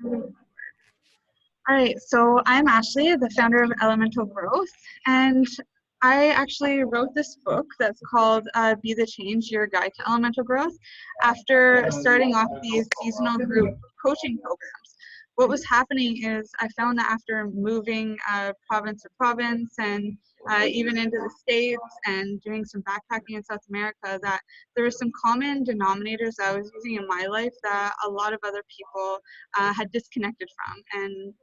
All right, so I'm Ashley, the founder of Elemental Growth, and I actually wrote this book that's called Be the Change, Your Guide to Elemental Growth, after starting off these seasonal group coaching programs. What was happening is I found that after moving province to province and even into the States and doing some backpacking in South America, that there were some common denominators I was using in my life that a lot of other people had disconnected from. And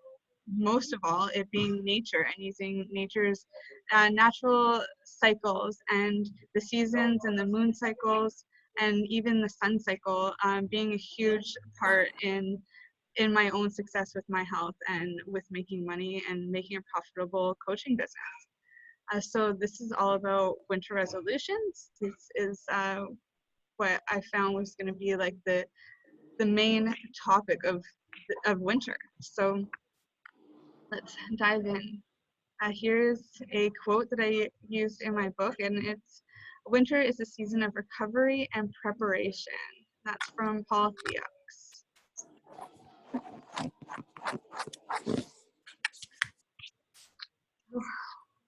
most of all, it being nature and using nature's natural cycles and the seasons and the moon cycles and even the sun cycle being a huge part in my own success with my health and with making money and making a profitable coaching business. So this is all about winter resolutions. This is what I found was going to be like the main topic of winter. So let's dive in. Here's a quote that I used in my book, and it's, "Winter is a season of recovery and preparation." That's from Paul Theox.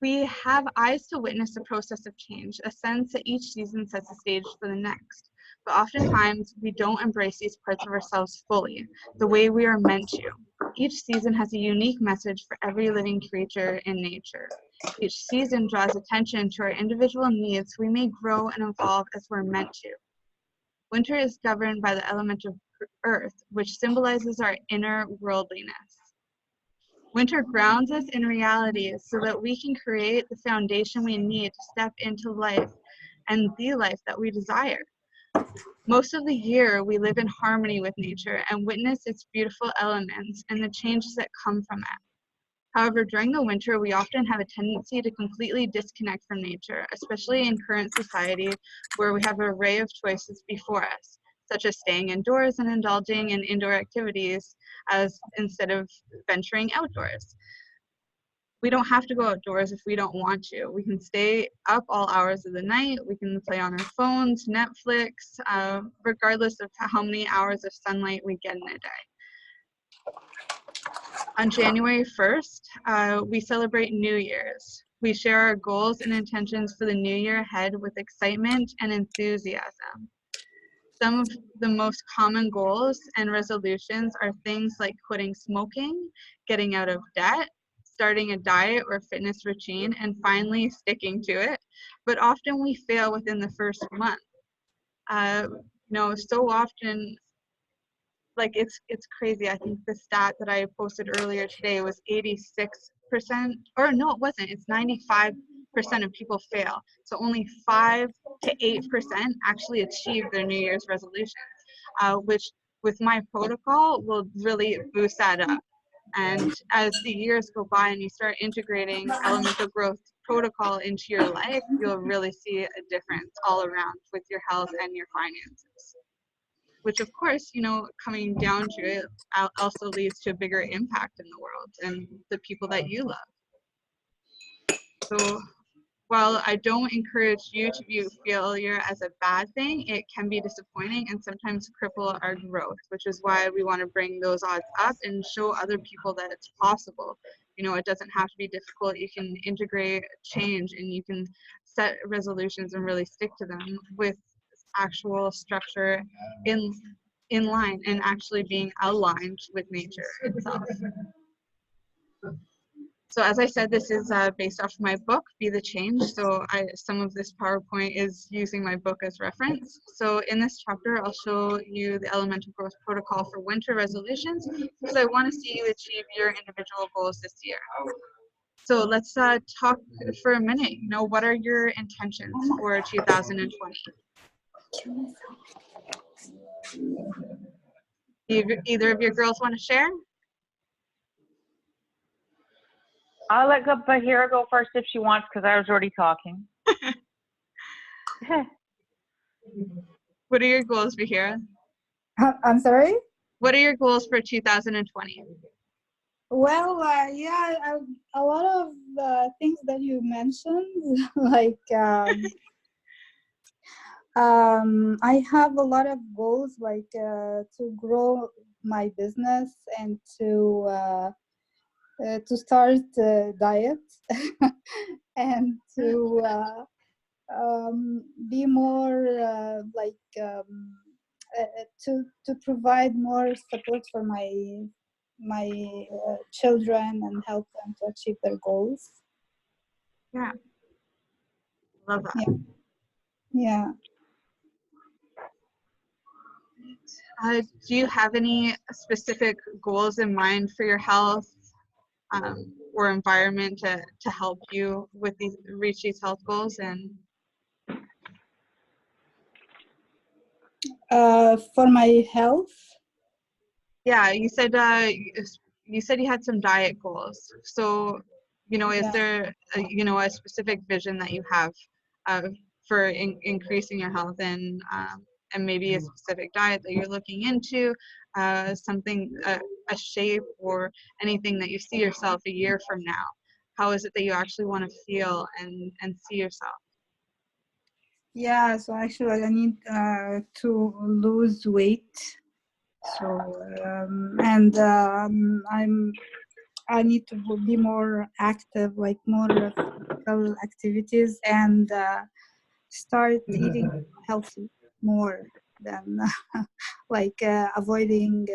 We have eyes to witness the process of change, a sense that each season sets the stage for the next. But oftentimes, we don't embrace these parts of ourselves fully, the way we are meant to. Each season has a unique message for every living creature in nature. Each season draws attention to our individual needs. We may grow and evolve as we're meant to. Winter is governed by the element of earth, which symbolizes our inner worldliness. Winter grounds us in reality so that we can create the foundation we need to step into life and the life that we desire. Most of the year, we live in harmony with nature and witness its beautiful elements and the changes that come from it. However, during the winter, we often have a tendency to completely disconnect from nature, especially in current society where we have an array of choices before us, such as staying indoors and indulging in indoor activities instead of venturing outdoors. We don't have to go outdoors if we don't want to. We can stay up all hours of the night. We can play on our phones, Netflix, regardless of how many hours of sunlight we get in a day. On January 1st, we celebrate New Year's. We share our goals and intentions for the new year ahead with excitement and enthusiasm. Some of the most common goals and resolutions are things like quitting smoking, getting out of debt, starting a diet or fitness routine, and finally sticking to it. But often we fail within the first month. So often, like it's crazy. I think the stat that I posted earlier today was 86%, or no, it wasn't. It's 95% of people fail. So only 5 to 8% actually achieve their New Year's resolutions, which with my protocol will really boost that up. And as the years go by and you start integrating elemental growth protocol into your life, you'll really see a difference all around with your health and your finances. Which of course, coming down to it also leads to a bigger impact in the world and the people that you love. So while I don't encourage you to view failure as a bad thing, it can be disappointing and sometimes cripple our growth, which is why we want to bring those odds up and show other people that it's possible. It doesn't have to be difficult. You can integrate change and you can set resolutions and really stick to them with actual structure in line and actually being aligned with nature itself. So as I said, this is based off my book, Be the Change. So some of this PowerPoint is using my book as reference. So in this chapter, I'll show you the elemental growth protocol for winter resolutions because I want to see you achieve your individual goals this year. So let's talk for a minute. What are your intentions for 2020? Either of your girls want to share? I'll let Bahira go first if she wants because I was already talking. What are your goals, Bahira? I'm sorry? What are your goals for 2020? Well, a lot of the things that you mentioned, like I have a lot of goals, like to grow my business and to start a diet and to be more to provide more support for my children and help them to achieve their goals. Yeah, love that. Yeah. Yeah. Do you have any specific goals in mind for your health or environment to help you with reach these health goals? And For my health. yeah, you said you had some diet goals. So, is there a specific vision that you have for increasing your health and maybe a specific diet that you're looking into, something, a shape or anything that you see yourself a year from now? How is it that you actually want to feel and see yourself? Yeah, so actually I need to lose weight. So I need to be more active, like more physical activities, and start eating healthy more than like avoiding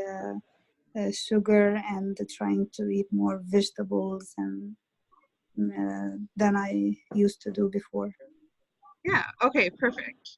sugar and trying to eat more vegetables and than I used to do before. Yeah, okay, perfect.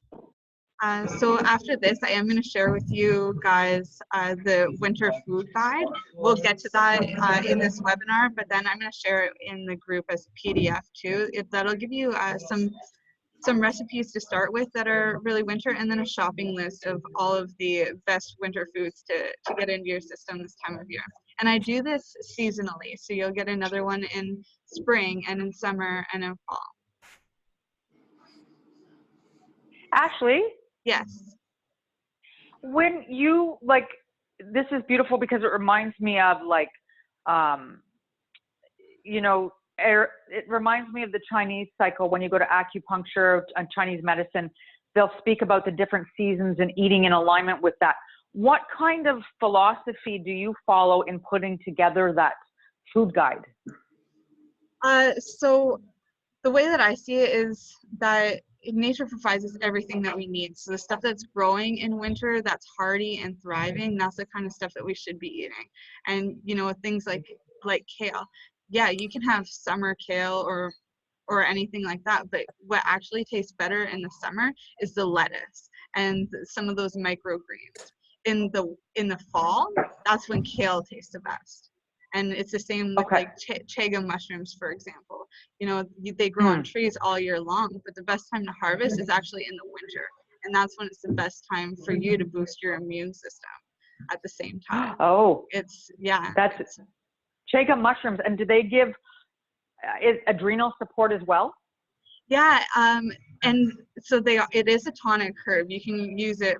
So after this, I am going to share with you guys the winter food guide. We'll get to that in this webinar, but then I'm going to share it in the group as a PDF too. That'll give you some recipes to start with that are really winter, and then a shopping list of all of the best winter foods to get into your system this time of year. And I do this seasonally, so you'll get another one in spring and in summer and in fall. Ashley? Yes. When you, like, this is beautiful because it reminds me of, like, it reminds me of the Chinese cycle. When you go to acupuncture and Chinese medicine, they'll speak about the different seasons and eating in alignment with that. What kind of philosophy do you follow in putting together that food guide? So the way that I see it is that nature provides us everything that we need. So the stuff that's growing in winter, that's hardy and thriving, that's the kind of stuff that we should be eating. And things like kale. Yeah, you can have summer kale or anything like that, but what actually tastes better in the summer is the lettuce and some of those microgreens. In the fall, that's when kale tastes the best. And it's the same with like chaga mushrooms, for example. They grow on trees all year long, but the best time to harvest is actually in the winter. And that's when it's the best time for you to boost your immune system at the same time. Oh, That's chaga mushrooms. And do they give adrenal support as well? Yeah, and so it is a tonic herb. You can use it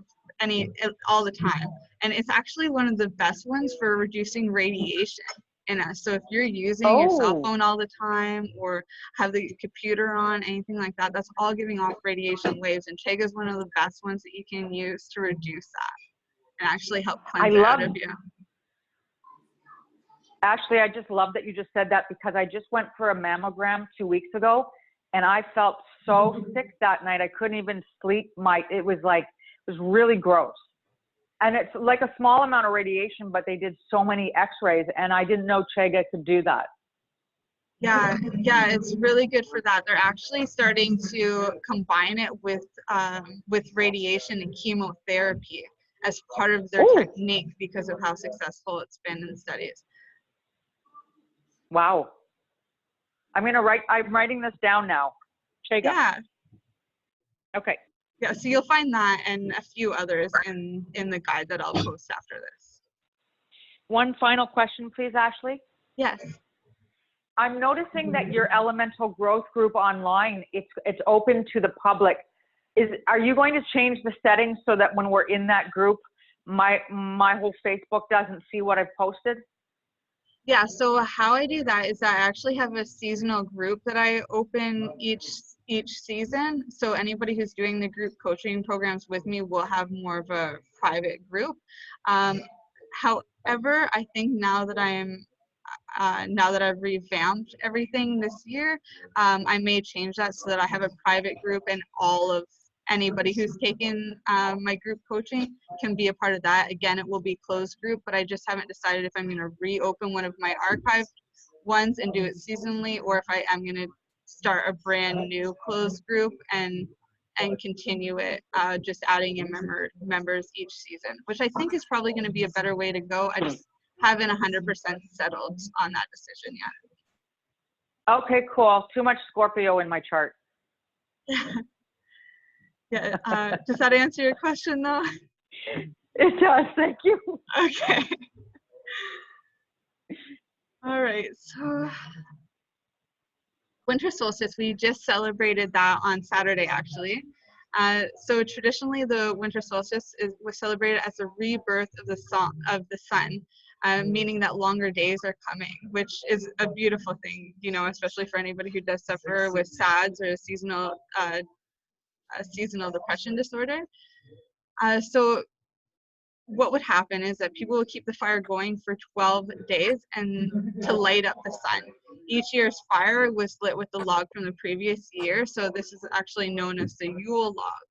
all the time, and it's actually one of the best ones for reducing radiation in us. So if you're using your cell phone all the time or have the computer on, anything like that, that's all giving off radiation waves, and chaga is one of the best ones that you can use to reduce that and actually help cleanse it out of you. Ashley, I just love that you just said that, because I just went for a mammogram 2 weeks ago and I felt so sick that night. I couldn't even sleep. It was really gross. And it's like a small amount of radiation, but they did so many x-rays, and I didn't know chaga could do that. Yeah, it's really good for that. They're actually starting to combine it with radiation and chemotherapy as part of their technique because of how successful it's been in studies. Wow. I'm writing this down now. Chaga. Yeah. Okay. Yeah, so you'll find that and a few others in the guide that I'll post after this. One final question, please, Ashley. Yes. I'm noticing that your elemental growth group online, it's open to the public. Are you going to change the settings so that when we're in that group, my whole Facebook doesn't see what I've posted? Yeah, so how I do that is that I actually have a seasonal group that I open each season. So anybody who's doing the group coaching programs with me will have more of a private group. However, I think now that I've revamped everything this year, I may change that so that I have a private group and all of anybody who's taken my group coaching can be a part of that. Again, it will be closed group, but I just haven't decided if I'm going to reopen one of my archived ones and do it seasonally, or if I am going to start a brand new closed group and continue it, just adding in members each season, which I think is probably going to be a better way to go. I just haven't 100% settled on that decision yet. Okay, cool. Too much Scorpio in my chart. Yeah. Does that answer your question though? It does. Thank you. Okay. All right. So winter solstice, we just celebrated that on Saturday, actually. So traditionally, the winter solstice was celebrated as a rebirth of the sun, meaning that longer days are coming, which is a beautiful thing, you know, especially for anybody who does suffer with SADS or a seasonal depression disorder. So what would happen is that people would keep the fire going for 12 days and to light up the sun. Each year's fire was lit with the log from the previous year, so this is actually known as the Yule log.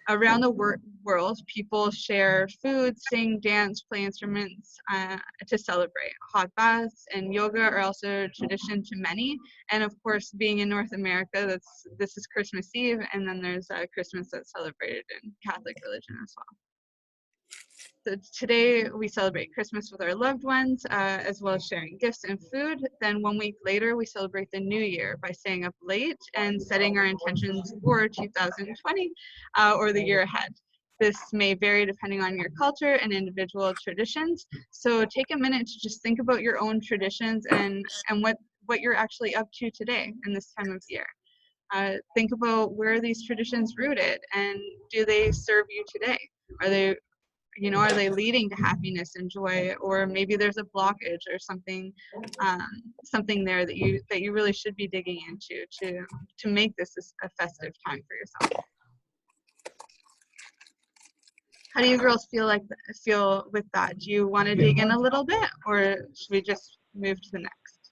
Around the world, people share food, sing, dance, play instruments to celebrate. Hot baths and yoga are also a tradition to many. And of course, being in North America, this is Christmas Eve, and then there's Christmas that's celebrated in Catholic religion as well. So today we celebrate Christmas with our loved ones, as well as sharing gifts and food. Then 1 week later, we celebrate the new year by staying up late and setting our intentions for 2020 or the year ahead. This may vary depending on your culture and individual traditions. So take a minute to just think about your own traditions and what you're actually up to today in this time of year. Think about where are these traditions rooted and do they serve you today? Are they leading to happiness and joy, or maybe there's a blockage or something there that you really should be digging into to make this a festive time for yourself. How do you girls feel with that? Do you want to dig in a little bit, or should we just move to the next?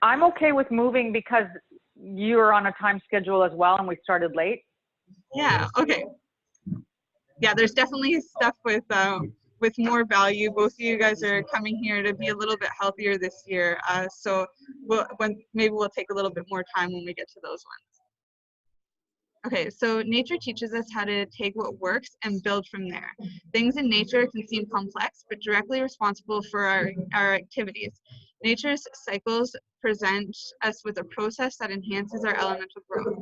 I'm okay with moving because you're on a time schedule as well and we started late. Yeah, okay. Yeah, there's definitely stuff with more value. Both of you guys are coming here to be a little bit healthier this year. So maybe we'll take a little bit more time when we get to those ones. Okay, so nature teaches us how to take what works and build from there. Things in nature can seem complex, but directly responsible for our activities. Nature's cycles present us with a process that enhances our elemental growth.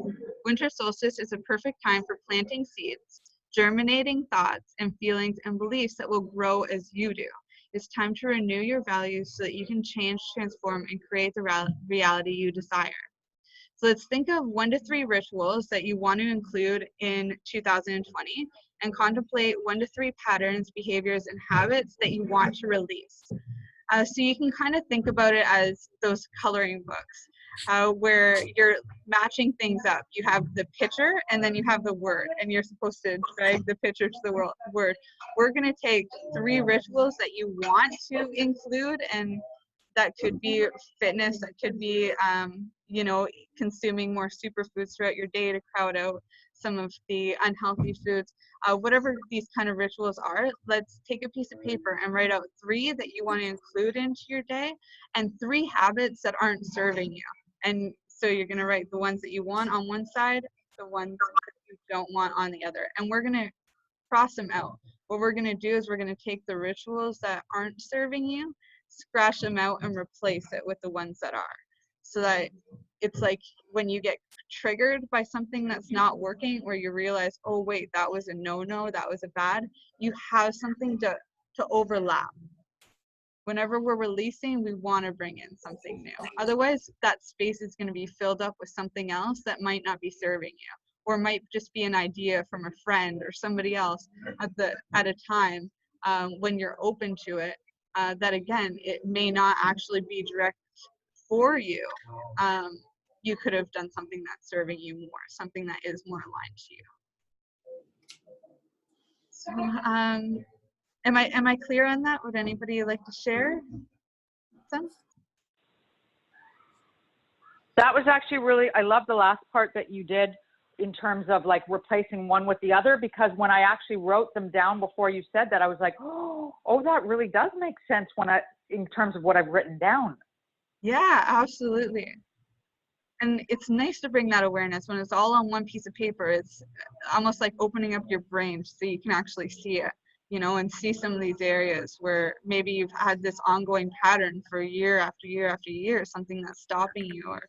Winter solstice is a perfect time for planting seeds, germinating thoughts and feelings and beliefs that will grow as you do. It's time to renew your values so that you can change, transform, and create the reality you desire. So let's think of 1 to 3 rituals that you want to include in 2020 and contemplate 1 to 3 patterns, behaviors, and habits that you want to release. So you can kind of think about it as those coloring books where you're matching things up. You have the picture and then you have the word, and you're supposed to drag the picture to the word. We're going to take 3 rituals that you want to include, and that could be fitness, that could be consuming more superfoods throughout your day to crowd out some of the unhealthy foods. Whatever these kind of rituals are, let's take a piece of paper and write out 3 that you want to include into your day and 3 habits that aren't serving you. And so you're going to write the ones that you want on one side, the ones that you don't want on the other, and we're going to cross them out. What we're going to do is we're going to take the rituals that aren't serving you, scratch them out, and replace it with the ones that are, so that it's like when you get triggered by something that's not working, or you realize, oh wait, that was a no-no, that was a bad, you have something to overlap. Whenever we're releasing, we want to bring in something new. Otherwise, that space is going to be filled up with something else that might not be serving you, or might just be an idea from a friend or somebody else at a time when you're open to it. That again, it may not actually be direct for you. You could have done something that's serving you more, something that is more aligned to you. So, am I clear on that? Would anybody like to share some? That was actually really, I love the last part that you did in terms of like replacing one with the other, because when I actually wrote them down before you said that, I was like, oh, that really does make sense in terms of what I've written down. Yeah, absolutely. And it's nice to bring that awareness when it's all on one piece of paper. It's almost like opening up your brain so you can actually see it, and see some of these areas where maybe you've had this ongoing pattern for year after year after year, something that's stopping you or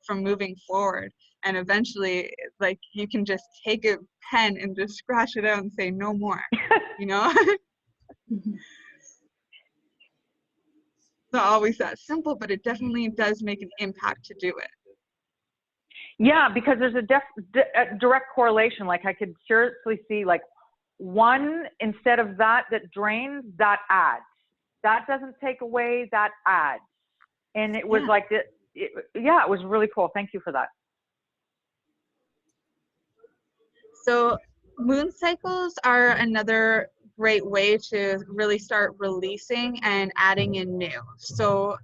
from moving forward. And eventually, like, you can just take a pen and just scratch it out and say no more, Mhm. It's not always that simple, but it definitely does make an impact to do it. Yeah, because there's a direct correlation. Like I could seriously see like one, instead of that drains, that adds. That doesn't take away, that adds. And it was like, it was really cool. Thank you for that. So moon cycles are another great way to really start releasing and adding in new. So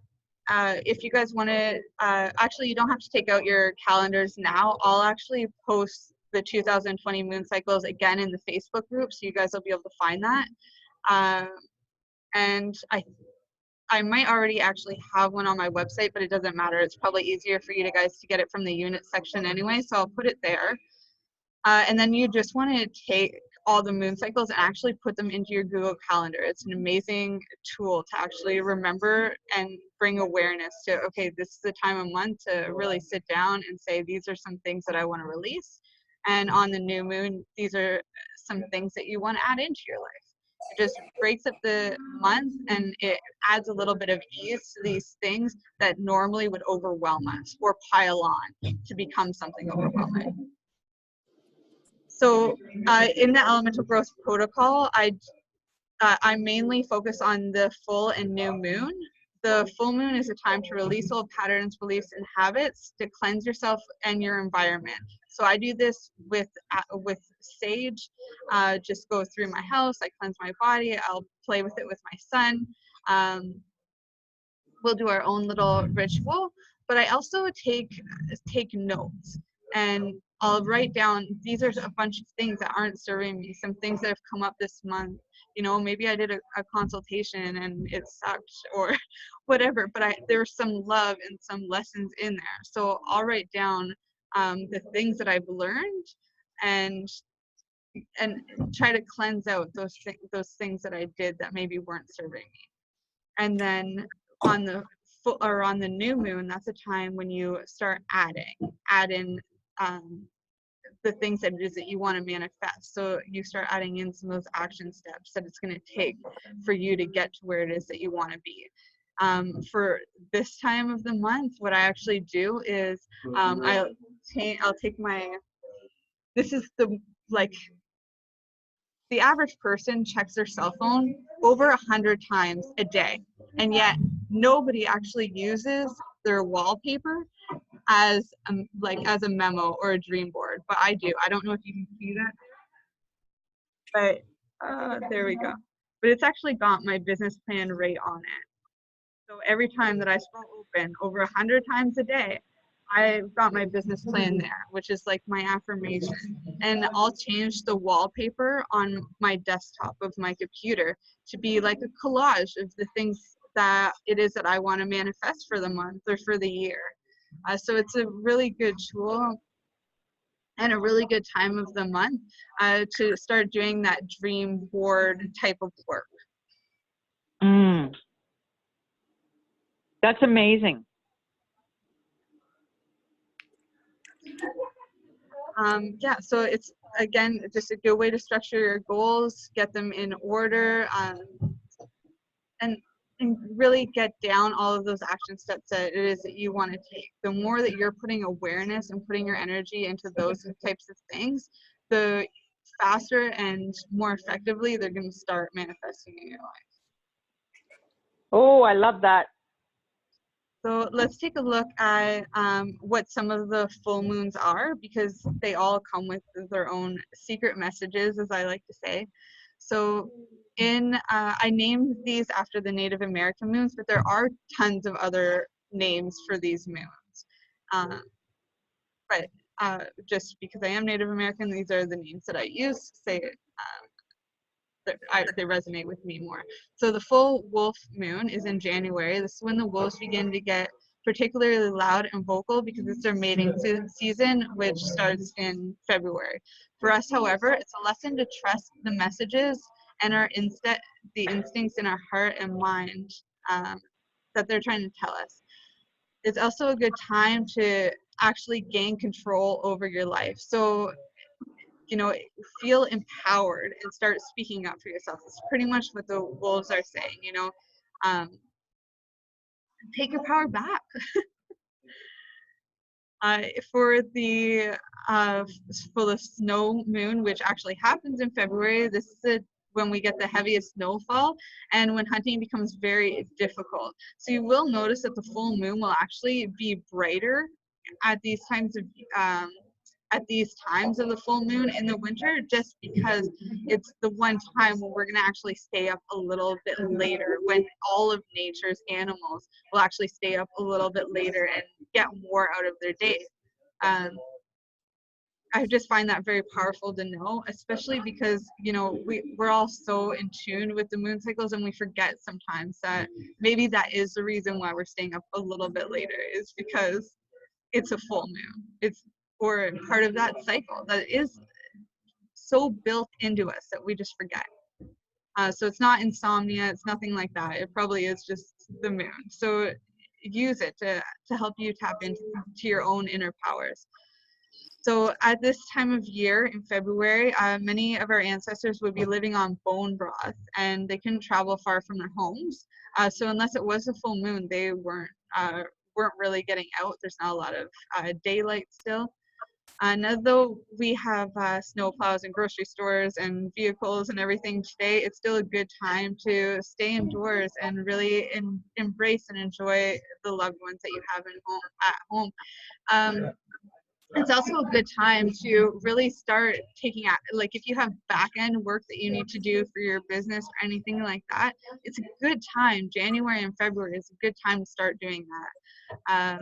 if you guys want to, actually, you don't have to take out your calendars now. I'll actually post the 2020 moon cycles again in the Facebook group, so you guys will be able to find that. And I might already actually have one on my website, but it doesn't matter. It's probably easier for you guys to get it from the unit section anyway, so I'll put it there. And then you just want to take all the moon cycles and actually put them into your Google Calendar. It's an amazing tool to actually remember and bring awareness to, okay, this is the time of month to really sit down and say, these are some things that I want to release. And on the new moon, these are some things that you want to add into your life. It just breaks up the month and it adds a little bit of ease to these things that normally would overwhelm us or pile on to become something overwhelming. So in the elemental growth protocol, I mainly focus on the full and new moon. The full moon is a time to release old patterns, beliefs, and habits, to cleanse yourself and your environment. So I do this with sage. Just go through my house. I cleanse my body. I'll play with it with my son. We'll do our own little ritual. But I also take notes, and I'll write down, these are a bunch of things that aren't serving me, some things that have come up this month. Maybe I did a consultation and it sucked or whatever, but there's some love and some lessons in there. So I'll write down the things that I've learned and try to cleanse out those things that I did that maybe weren't serving me. And then on the new moon, that's a time when you start add in the things that it is that you want to manifest. So you start adding in some of those action steps that it's going to take for you to get to where it is that you want to be. For this time of the month, what I actually do is I'll take this is the average person checks their cell phone over 100 times a day, and yet nobody actually uses their wallpaper as a memo or a dream board, but I do. I don't know if you can see that, but there we go. But it's actually got my business plan right on it. So every time that I scroll open over 100 times a day, I've got my business plan there, which is like my affirmation. And I'll change the wallpaper on my desktop of my computer to be like a collage of the things that it is that I want to manifest for the month or for the year. So it's a really good tool and a really good time of the month to start doing that dream board type of work. That's amazing. Yeah, so it's, again, just a good way to structure your goals, get them in order, and really get down all of those action steps that it is that you want to take. The more that you're putting awareness and putting your energy into those types of things, the faster and more effectively they're going to start manifesting in your life. Oh, I love that. So let's take a look at what some of the full moons are, because they all come with their own secret messages, as I like to say. So I named these after the Native American moons, but there are tons of other names for these moons. But just because I am Native American, these are the names that I use to say they resonate with me more. So the full wolf moon is in January. This is when the wolves begin to get particularly loud and vocal because it's their mating season, which starts in February. For us, however, it's a lesson to trust the messages and the instincts in our heart and mind that they're trying to tell us. It's also a good time to actually gain control over your life. So, feel empowered and start speaking up for yourself. It's pretty much what the wolves are saying, take your power back. For the snow moon, which actually happens in February, this is when we get the heaviest snowfall and when hunting becomes very difficult. So you will notice that the full moon will actually be brighter at these times of the full moon in the winter, just because it's the one time when we're going to actually stay up a little bit later, when all of nature's animals will actually stay up a little bit later and get more out of their day. I just find that very powerful to know, especially because we're all so in tune with the moon cycles, and we forget sometimes that maybe that is the reason why we're staying up a little bit later, is because it's a full moon. Or part of that cycle that is so built into us that we just forget. So it's not insomnia, it's nothing like that. It probably is just the moon. So use it to help you tap into your own inner powers. So at this time of year in February, many of our ancestors would be living on bone broth, and they couldn't travel far from their homes. So unless it was a full moon, they weren't really getting out. There's not a lot of daylight still. And although we have snowplows and grocery stores and vehicles and everything today, it's still a good time to stay indoors and really embrace and enjoy the loved ones that you have at home. It's also a good time to really start taking out, like if you have back end work that you need to do for your business or anything like that, it's a good time. January and February is a good time to start doing that.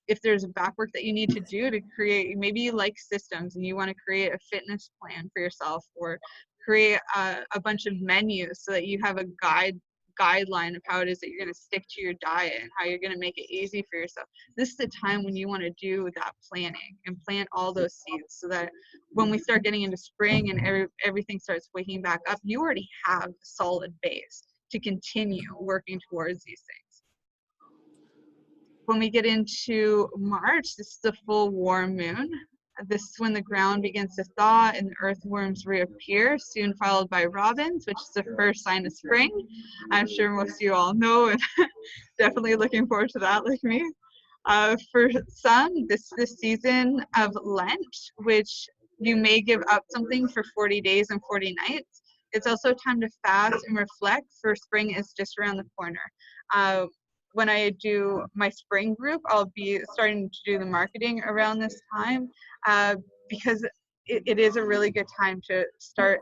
If there's back work that you need to do to create, maybe you like systems and you want to create a fitness plan for yourself, or create a bunch of menus so that you have a guideline of how it is that you're going to stick to your diet and how you're going to make it easy for yourself. This is the time when you want to do that planning and plant all those seeds, so that when we start getting into spring and everything starts waking back up, you already have a solid base to continue working towards these things. When we get into March, this is the full warm moon. This is when the ground begins to thaw and the earthworms reappear, soon followed by robins, which is the first sign of spring. I'm sure most of you all know, and definitely looking forward to that like me. For some, this is the season of Lent, which you may give up something for 40 days and 40 nights. It's also time to fast and reflect, for spring is just around the corner. When I do my spring group, I'll be starting to do the marketing around this time, because it is a really good time to start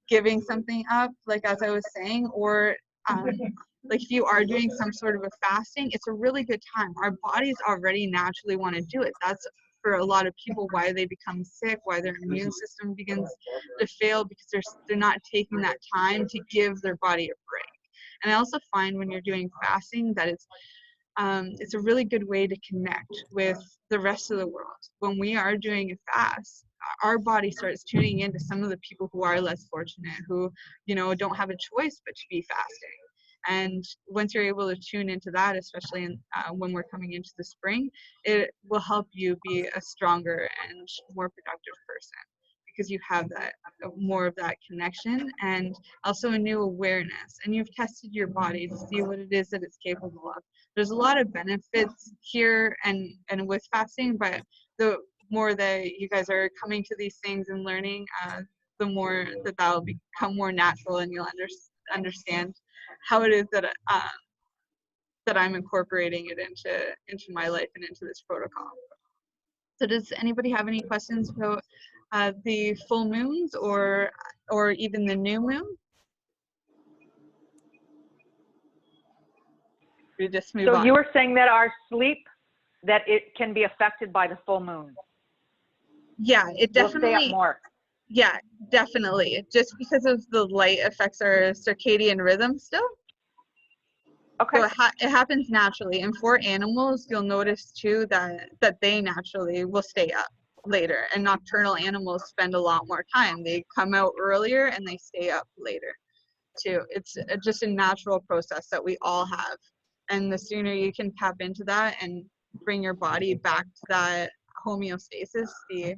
giving something up, like as I was saying, or like if you are doing some sort of a fasting, it's a really good time. Our bodies already naturally want to do it. That's for a lot of people why they become sick, why their immune system begins to fail, because they're not taking that time to give their body a break. And I also find when you're doing fasting that it's a really good way to connect with the rest of the world. When we are doing a fast, our body starts tuning into some of the people who are less fortunate, who don't have a choice but to be fasting. And once you're able to tune into that, especially when we're coming into the spring, it will help you be a stronger and more productive person, because you have that more of that connection, and also a new awareness, and you've tested your body to see what it is that it's capable of. There's a lot of benefits here and with fasting, but the more that you guys are coming to these things and learning, the more that'll become more natural, and you'll understand how it is that I'm incorporating it into my life and into this protocol. So does anybody have any questions about the full moons or even the new moon? we just move So on. you were saying that our sleep, that it can be affected by the full moon. Yeah, it We'll stay up definitely, more. yeah, definitely. Just because of the light affects our circadian rhythm still. Okay. So it happens naturally. And for animals, you'll notice too that they naturally will stay up later. And nocturnal animals spend a lot more time. They come out earlier and they stay up later too. It's just a natural process that we all have. And the sooner you can tap into that and bring your body back to that homeostasis, the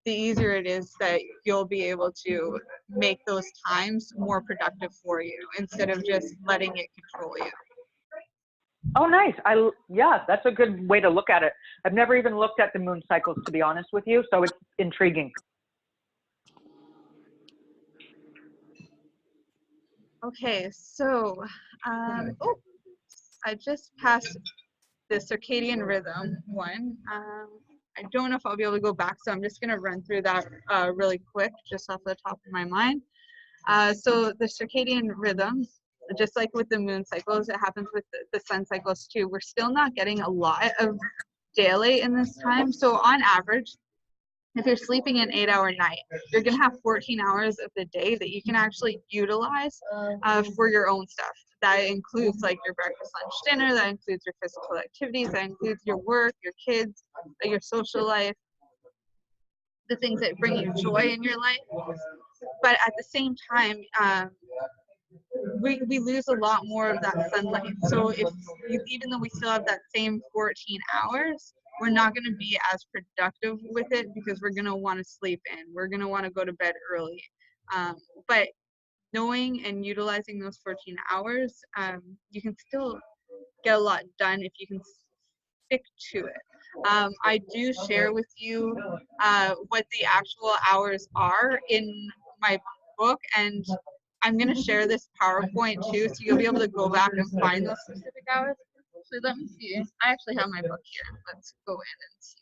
easier it is that you'll be able to make those times more productive for you instead of just letting it control you. Oh, nice. Yeah, that's a good way to look at it. I've never even looked at the moon cycles, to be honest with you, so it's intriguing. Okay, so I just passed the circadian rhythm one. I don't know if I'll be able to go back, so I'm just going to run through that really quick, just off the top of my mind. So the circadian rhythm, just like with the moon cycles, it happens with the sun cycles too. We're still not getting a lot of daylight in this time. So on average, if you're sleeping an 8-hour night, you're going to have 14 hours of the day that you can actually utilize for your own stuff. That includes like your breakfast, lunch, dinner, that includes your physical activities, that includes your work, your kids, your social life, the things that bring you joy in your life. But at the same time, we lose a lot more of that sunlight. So even though we still have that same 14 hours, we're not going to be as productive with it because we're going to want to sleep in. We're going to want to go to bed early. But knowing and utilizing those 14 hours, you can still get a lot done if you can stick to it. I do share with you what the actual hours are in my book, and I'm going to share this PowerPoint too, so you'll be able to go back and find those specific hours. So let me see. I actually have my book here. Let's go in and see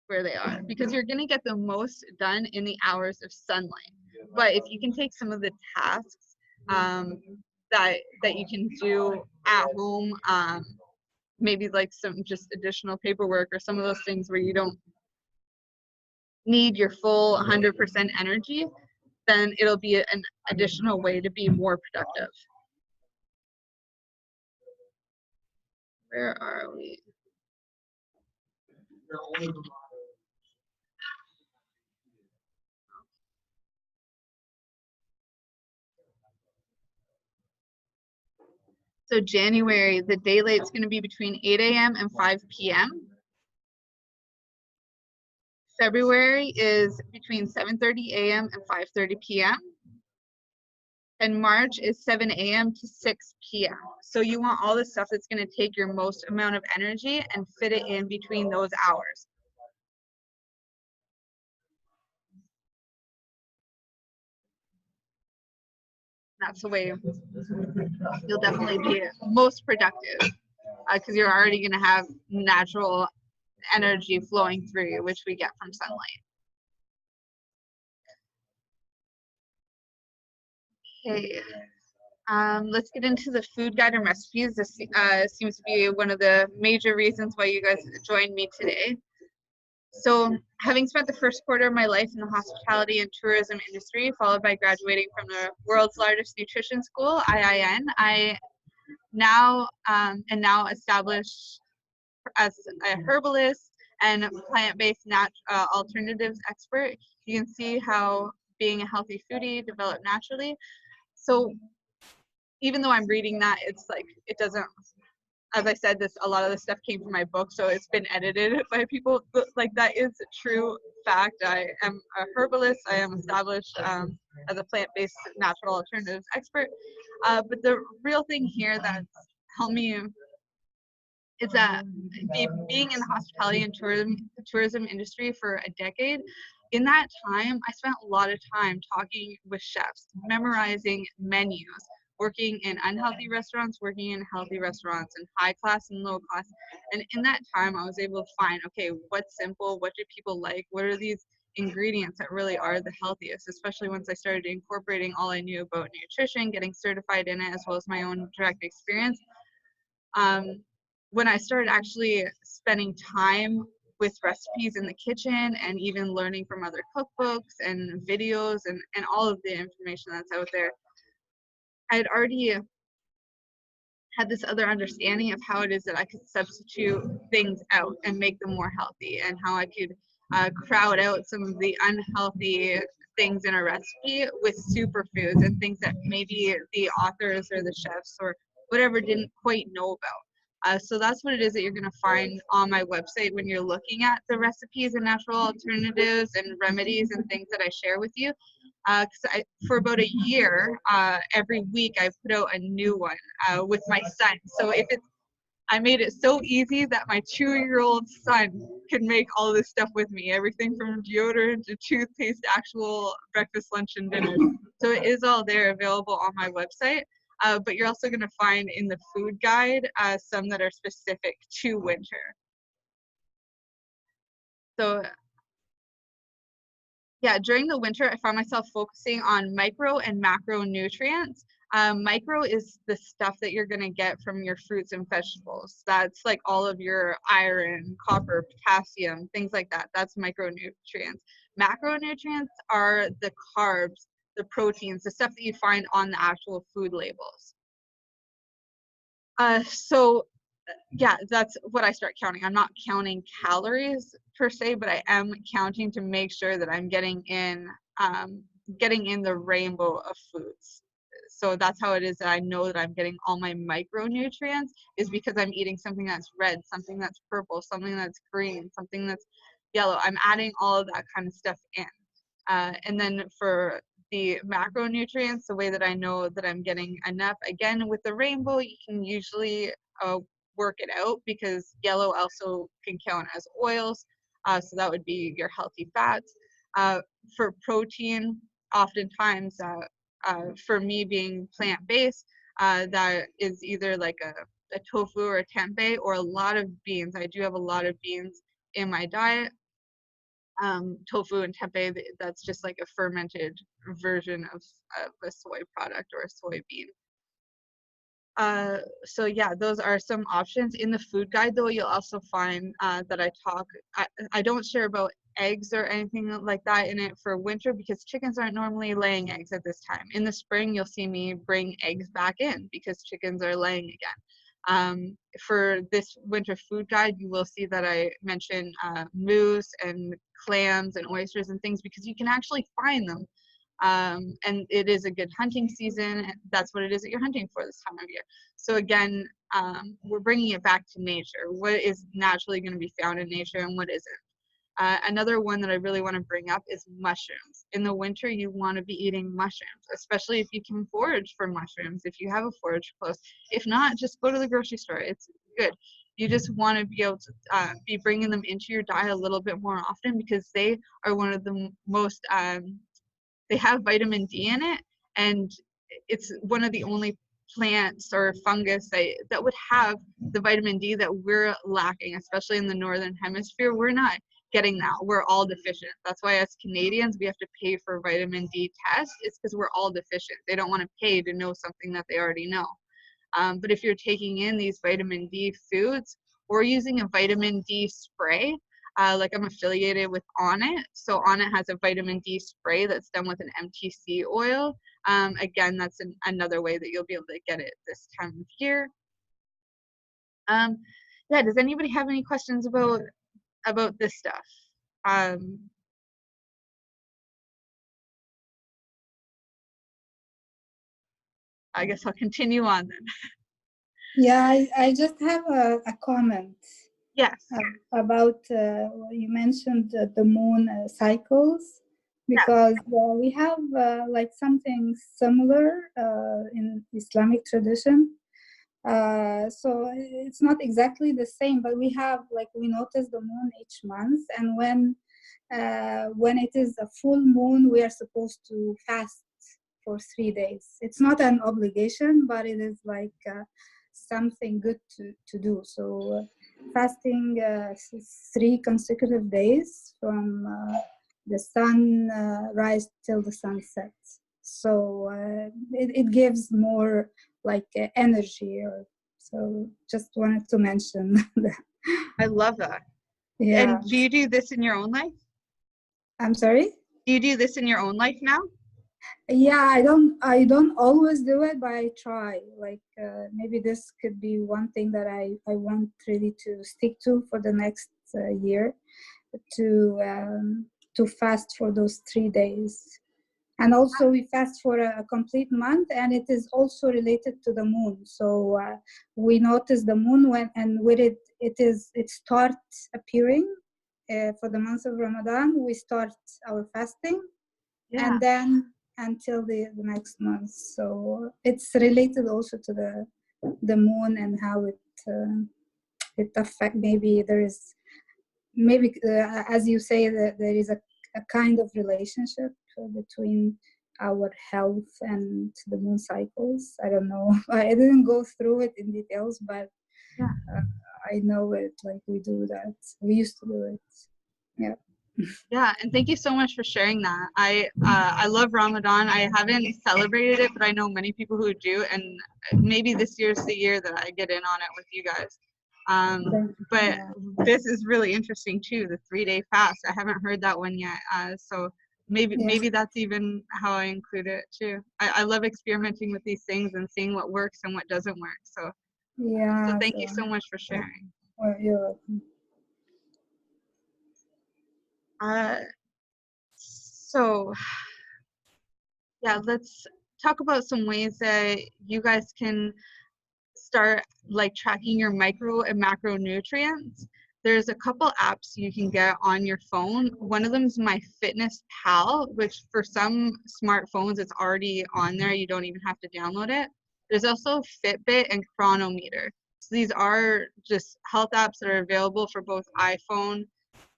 where they are, because you're going to get the most done in the hours of sunlight. But if you can take some of the tasks that you can do at home, maybe like some just additional paperwork or some of those things where you don't need your full 100% energy, then it'll be an additional way to be more productive. Where are we? So January, the daylight's going to be between 8 a.m. and 5 p.m. February is between 7:30 a.m. and 5:30 p.m. And March is 7 a.m. to 6 p.m. So you want all the stuff that's going to take your most amount of energy and fit it in between those hours. That's the way you'll definitely be most productive, because you're already going to have natural energy flowing through you, which we get from sunlight. Okay, let's get into the food guide and recipes. This seems to be one of the major reasons why you guys joined me today. So having spent the first quarter of my life in the hospitality and tourism industry, followed by graduating from the world's largest nutrition school, IIN, I now established as a herbalist and plant-based alternatives expert. You can see how being a healthy foodie developed naturally. So even though I'm reading that, it's like it doesn't, as I said, a lot of the stuff came from my book, so it's been edited by people. But like, that is a true fact. I am a herbalist. I am established as a plant-based natural alternatives expert. But the real thing here that's helped me is that being in the hospitality and tourism industry for a decade, in that time, I spent a lot of time talking with chefs, memorizing menus, working in unhealthy restaurants, working in healthy restaurants, and high class and low class. And in that time, I was able to find, okay, what's simple? What do people like? What are these ingredients that really are the healthiest, especially once I started incorporating all I knew about nutrition, getting certified in it, as well as my own direct experience. When I started actually spending time with recipes in the kitchen and even learning from other cookbooks and videos and all of the information that's out there, I had already had this other understanding of how it is that I could substitute things out and make them more healthy, and how I could crowd out some of the unhealthy things in a recipe with superfoods and things that maybe the authors or the chefs or whatever didn't quite know about. So that's what it is that you're going to find on my website when you're looking at the recipes and natural alternatives and remedies and things that I share with you. For about a year, every week I put out a new one with my son. So I made it so easy that my 2-year-old son can make all this stuff with me, everything from deodorant to toothpaste, actual breakfast, lunch, and dinner. So it is all there available on my website. But you're also going to find in the food guide some that are specific to winter. So yeah, during the winter, I found myself focusing on micro and macronutrients. Micro is the stuff that you're going to get from your fruits and vegetables. That's like all of your iron, copper, potassium, things like that. That's micronutrients. Macronutrients are the carbs, the proteins, the stuff that you find on the actual food labels. So yeah, that's what I start counting. I'm not counting calories per se, but I am counting to make sure that I'm getting in the rainbow of foods. So that's how it is that I know that I'm getting all my micronutrients, is because I'm eating something that's red, something that's purple, something that's green, something that's yellow. I'm adding all of that kind of stuff in. And then for the macronutrients, the way that I know that I'm getting enough, again, with the rainbow, you can usually work it out, because yellow also can count as oils. So that would be your healthy fats. For protein, oftentimes, for me being plant-based, that is either like a tofu or a tempeh or a lot of beans. I do have a lot of beans in my diet. Tofu and tempeh, that's just like a fermented version of a soy product or a soybean. So yeah, those are some options. In the food guide though, you'll also find that I don't share about eggs or anything like that in it for winter, because chickens aren't normally laying eggs at this time. In the spring, you'll see me bring eggs back in because chickens are laying again. For this winter food guide, you will see that I mention moose and clams and oysters and things, because you can actually find them. And it is a good hunting season. That's what it is that you're hunting for this time of year. So again, we're bringing it back to nature. What is naturally going to be found in nature and what isn't? Another one that I really want to bring up is mushrooms. In the winter, you want to be eating mushrooms, especially if you can forage for mushrooms, if you have a forage close. If not, just go to the grocery store. It's good. You just want to be able to be bringing them into your diet a little bit more often, because they are one of the most, they have vitamin D in it, and it's one of the only plants or fungus that would have the vitamin D that we're lacking, especially in the northern hemisphere. We're not getting that. We're all deficient. That's why as Canadians, we have to pay for vitamin D tests. It's because we're all deficient. They don't want to pay to know something that they already know. But if you're taking in these vitamin D foods or using a vitamin D spray, like I'm affiliated with Onnit. So Onnit has a vitamin D spray that's done with an MTC oil. Again, that's another way that you'll be able to get it this time of year. Yeah, does anybody have any questions about this stuff? I guess I'll continue on then. Yeah, I just have a comment. Yes. About you mentioned the moon cycles, because we have like something similar in Islamic tradition. So it's not exactly the same, but we notice the moon each month, and when it is a full moon, we are supposed to fast for 3 days. It's not an obligation, but it is like something good to do. So fasting 3 consecutive days from the sun rise till the sun sets. So it gives more like energy. So just wanted to mention that. I love that. Yeah. And do you do this in your own life? I'm sorry? Do you do this in your own life now? Yeah, I don't always do it, but I try. Like maybe this could be one thing that I want really to stick to for the next year, to fast for those 3 days. And also we fast for a complete month, and it is also related to the moon. So we notice the moon when it starts appearing for the month of Ramadan. We start our fasting, and then until the next month. So it's related also to the moon and how it affect. Maybe there is as you say, that there is a kind of relationship between our health and the moon cycles. I don't know. I didn't go through it in details, but I know it. Like we do that. We used to do it. Yeah. Yeah, and thank you so much for sharing that. I love Ramadan. I haven't celebrated it, but I know many people who do, and maybe this year's the year that I get in on it with you guys. But this is really interesting too, the 3-day fast. I haven't heard that one yet. So maybe that's even how I include it too. I love experimenting with these things and seeing what works and what doesn't work. So thank you so much for sharing. Well, you're welcome. So yeah, let's talk about some ways that you guys can start like tracking your micro and macronutrients. There's a couple apps you can get on your phone. One of them is My Fitness Pal, which for some smartphones it's already on there. You don't even have to download it. There's also Fitbit and Chronometer. So these are just health apps that are available for both iPhone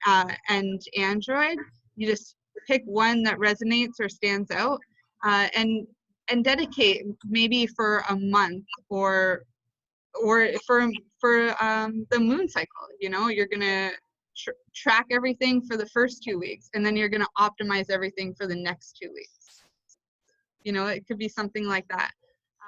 and Android. You just pick one that resonates or stands out, and dedicate maybe for a month or for the moon cycle. You know, you're gonna track everything for the first 2 weeks, and then you're gonna optimize everything for the next 2 weeks. You know, it could be something like that.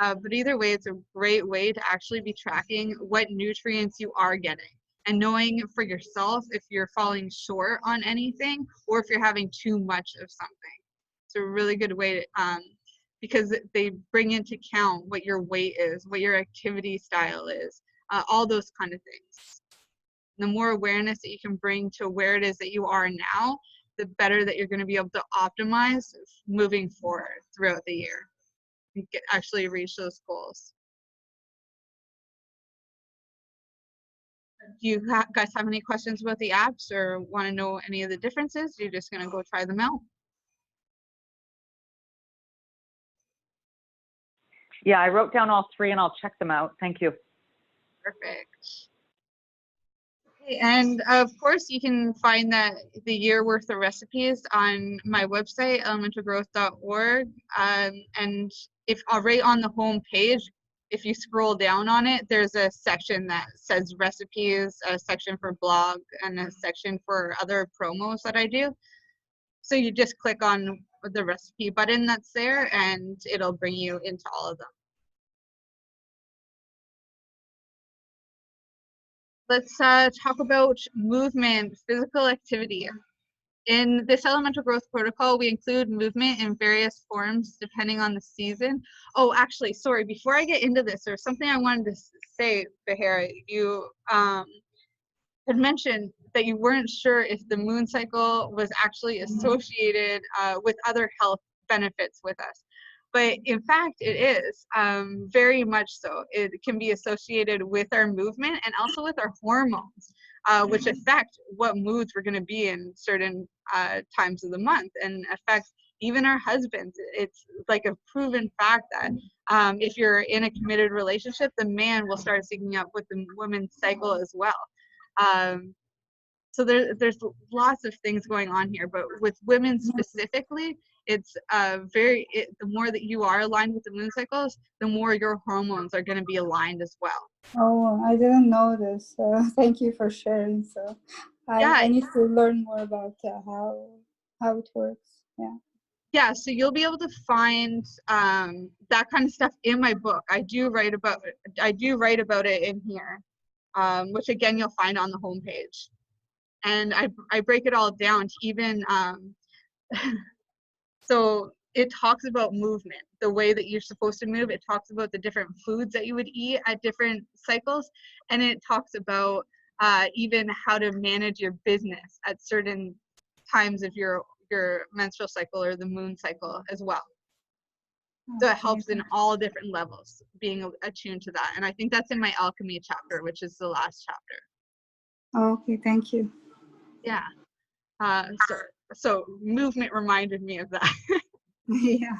But either way, it's a great way to actually be tracking what nutrients you are getting and knowing for yourself if you're falling short on anything or if you're having too much of something. It's a really good way to, because they bring into account what your weight is, what your activity style is, all those kind of things. The more awareness that you can bring to where it is that you are now, the better that you're going to be able to optimize moving forward throughout the year. You can actually reach those goals. Do you guys have any questions about the apps or want to know any of the differences? You're just going to go try them out. Yeah, I wrote down all 3 and I'll check them out. Thank you. Perfect. Okay, and of course, you can find the year worth of recipes on my website, elementalgrowth.org. And if right on the home page, if you scroll down on it, there's a section that says recipes, a section for blog, and a section for other promos that I do. So you just click on the recipe button that's there, and it'll bring you into all of them. Let's talk about movement, physical activity. In this elemental growth protocol, we include movement in various forms depending on the season. Oh, actually, sorry, before I get into this, there's something I wanted to say, Bahira. You had mentioned that you weren't sure if the moon cycle was actually associated with other health benefits with us. But in fact, it is very much so. It can be associated with our movement and also with our hormones, which affect what moods we're going to be in certain times of the month and affect even our husbands. It's like a proven fact that if you're in a committed relationship, the man will start syncing up with the woman's cycle as well. So there's lots of things going on here, but with women specifically, it's the more that you are aligned with the moon cycles, the more your hormones are going to be aligned as well. Oh, I didn't know this. Thank you for sharing. So I need to learn more about how. how it works. Yeah. Yeah, so you'll be able to find that kind of stuff in my book. I do write about it in here, which again you'll find on the homepage. And I break it all down to even so it talks about movement, the way that you're supposed to move. It talks about the different foods that you would eat at different cycles, and it talks about even how to manage your business at certain times of your menstrual cycle or the moon cycle as well. So it helps in all different levels, being attuned to that. And I think that's in my alchemy chapter, which is the last chapter. Okay, thank you. Yeah. So movement reminded me of that. Yeah.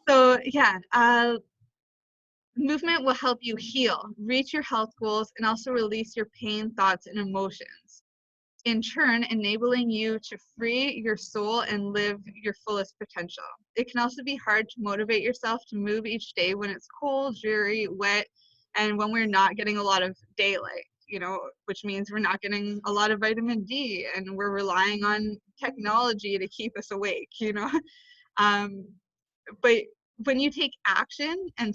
So yeah, movement will help you heal, reach your health goals, and also release your pain, thoughts, and emotions. In turn, enabling you to free your soul and live your fullest potential. It can also be hard to motivate yourself to move each day when it's cold, dreary, wet, and when we're not getting a lot of daylight, which means we're not getting a lot of vitamin D, and we're relying on technology to keep us awake, But when you take action and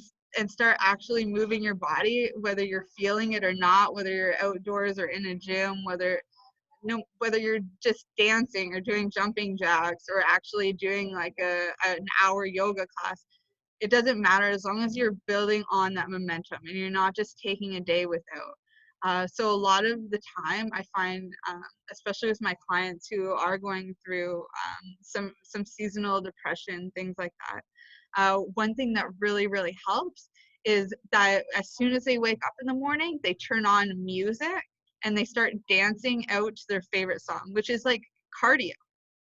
start actually moving your body, whether you're feeling it or not, whether you're outdoors or in a gym, whether you're just dancing or doing jumping jacks or actually doing like an hour yoga class, it doesn't matter as long as you're building on that momentum and you're not just taking a day without. So a lot of the time I find, especially with my clients who are going through some seasonal depression, things like that, one thing that really, really helps is that as soon as they wake up in the morning, they turn on music and they start dancing out to their favorite song, which is like cardio.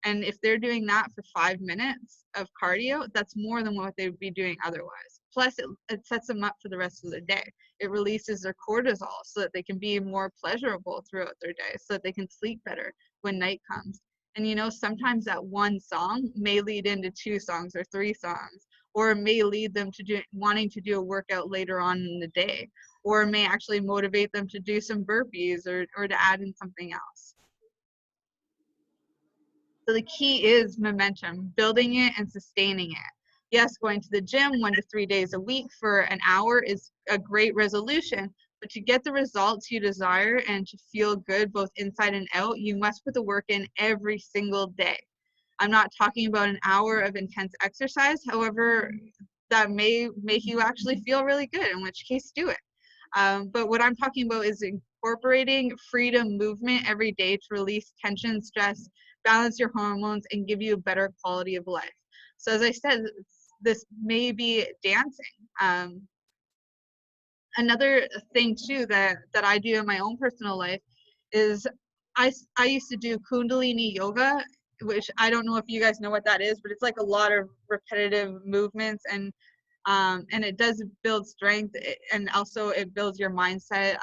And if they're doing that for 5 minutes of cardio, that's more than what they would be doing otherwise. Plus, it sets them up for the rest of the day. It releases their cortisol so that they can be more pleasurable throughout their day, so that they can sleep better when night comes. And sometimes that one song may lead into 2 songs or 3 songs, or it may lead them to wanting to do a workout later on in the day, or may actually motivate them to do some burpees or to add in something else. So the key is momentum, building it and sustaining it. Yes, going to the gym 1 to 3 days a week for an hour is a great resolution, but to get the results you desire and to feel good both inside and out, you must put the work in every single day. I'm not talking about an hour of intense exercise. However, that may make you actually feel really good, in which case do it. But what I'm talking about is incorporating freedom movement every day to release tension, stress, balance your hormones, and give you a better quality of life. So as I said, this may be dancing. Another thing too that I do in my own personal life is I used to do Kundalini yoga, which I don't know if you guys know what that is, but it's like a lot of repetitive movements, and it does build strength, and also it builds your mindset.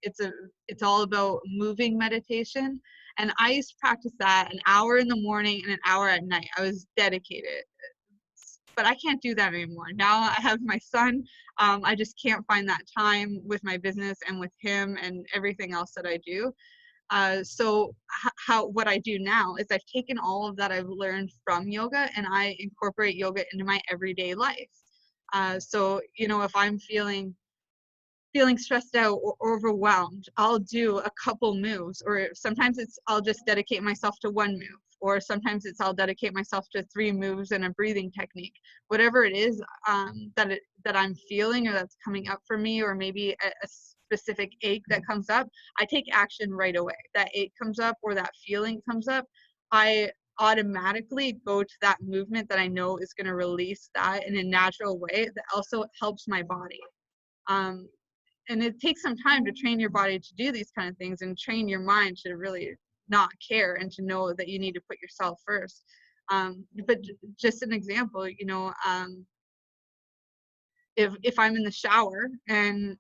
It's all about moving meditation, and I used to practice that an hour in the morning and an hour at night. I was dedicated, but I can't do that anymore. Now I have my son. I just can't find that time with my business and with him and everything else that I do. So what I do now is I've taken all of that I've learned from yoga and I incorporate yoga into my everyday life. So if I'm feeling stressed out or overwhelmed, I'll do a couple moves, or sometimes I'll just dedicate myself to 1 move, or sometimes I'll dedicate myself to 3 moves and a breathing technique. Whatever it is that I'm feeling or that's coming up for me, or maybe a specific ache that comes up, I take action right away. That ache comes up or that feeling comes up, I automatically go to that movement that I know is going to release that in a natural way that also helps my body. And it takes some time to train your body to do these kind of things and train your mind to really not care and to know that you need to put yourself first. But just an example, if I'm in the shower and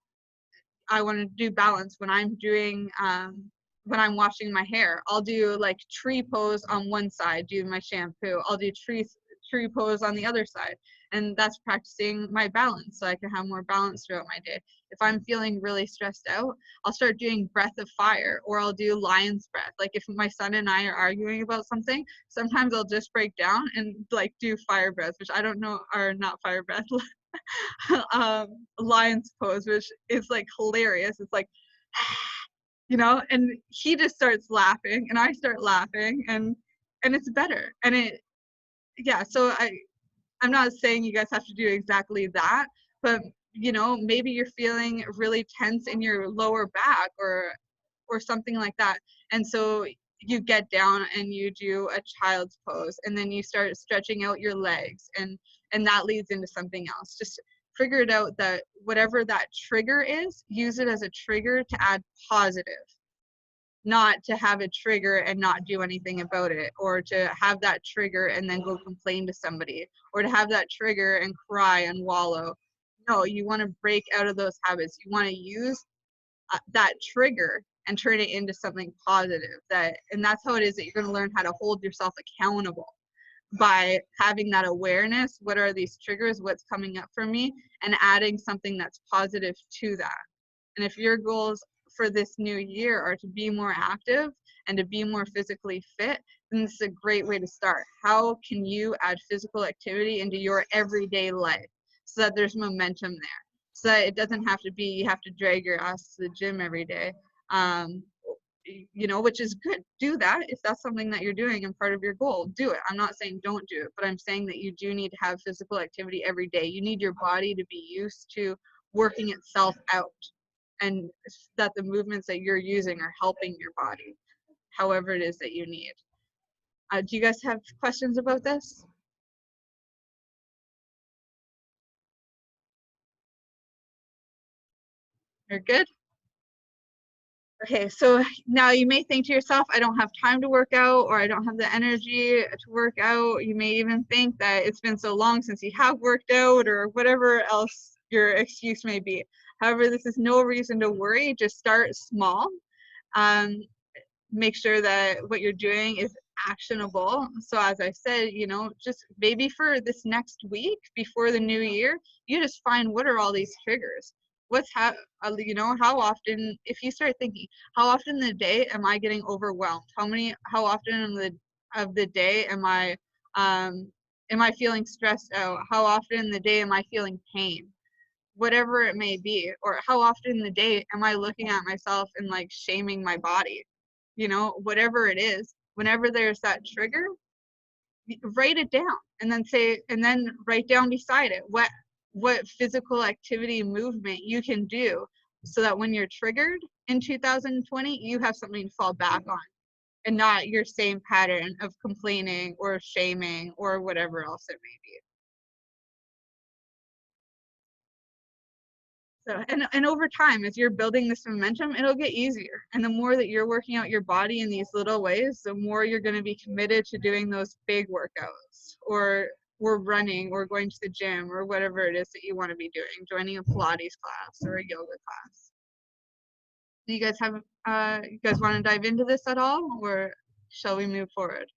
I want to do balance when I'm washing my hair, I'll do like tree pose on one side, do my shampoo. I'll do tree tree pose on the other side. And that's practicing my balance so I can have more balance throughout my day. If I'm feeling really stressed out, I'll start doing breath of fire, or I'll do lion's breath. Like if my son and I are arguing about something, sometimes I'll just break down and like do fire breath, which I don't know, or not fire breath, lion's pose, which is like hilarious. It's like, you know, and he just starts laughing and I start laughing, and it's better. And it, yeah, so I'm not saying you guys have to do exactly that, but you know, maybe you're feeling really tense in your lower back or something like that. And so you get down and you do a child's pose, and then you start stretching out your legs, and that leads into something else. Just figure it out, that whatever that trigger is, use it as a trigger to add positive, not to have a trigger and not do anything about it, or to have that trigger and then go complain to somebody, or to have that trigger and cry and wallow. No, you want to break out of those habits. You want to use that trigger and turn it into something positive. And that's how it is that you're going to learn how to hold yourself accountable, by having that awareness. What are these triggers? What's coming up for me? And adding something that's positive to that. And if your goals for this new year are to be more active and to be more physically fit, then this is a great way to start. How can you add physical activity into your everyday life so that there's momentum there? So that it doesn't have to be, you have to drag your ass to the gym every day. You know, which is good. Do that if that's something that you're doing and part of your goal. Do it. I'm not saying don't do it, but I'm saying that you do need to have physical activity every day. You need your body to be used to working itself out, and that the movements that you're using are helping your body, however it is that you need. Do you guys have questions about this? You're good? Okay, so now you may think to yourself, I don't have time to work out, or I don't have the energy to work out. You may even think that it's been so long since you have worked out, or whatever else your excuse may be. However, this is no reason to worry. Just start small. Make sure that what you're doing is actionable. So as I said, you know, just maybe for this next week before the new year, you just find, what are all these triggers? You know, how often, if you start thinking, how often in the day am I getting overwhelmed? How often of the day am I feeling stressed out? How often in the day am I feeling pain? Whatever it may be. Or how often in the day am I looking at myself and like shaming my body? You know, whatever it is, whenever there's that trigger, write it down, and then write down beside it what physical activity movement you can do, so that when you're triggered in 2020, you have something to fall back on, and not your same pattern of complaining or shaming or whatever else it may be. So, and over time, as you're building this momentum, it'll get easier. And the more that you're working out your body in these little ways, the more you're going to be committed to doing those big workouts, or running, or going to the gym, or whatever it is that you want to be doing, joining a Pilates class or a yoga class. Do you guys have, you guys want to dive into this at all, or shall we move forward?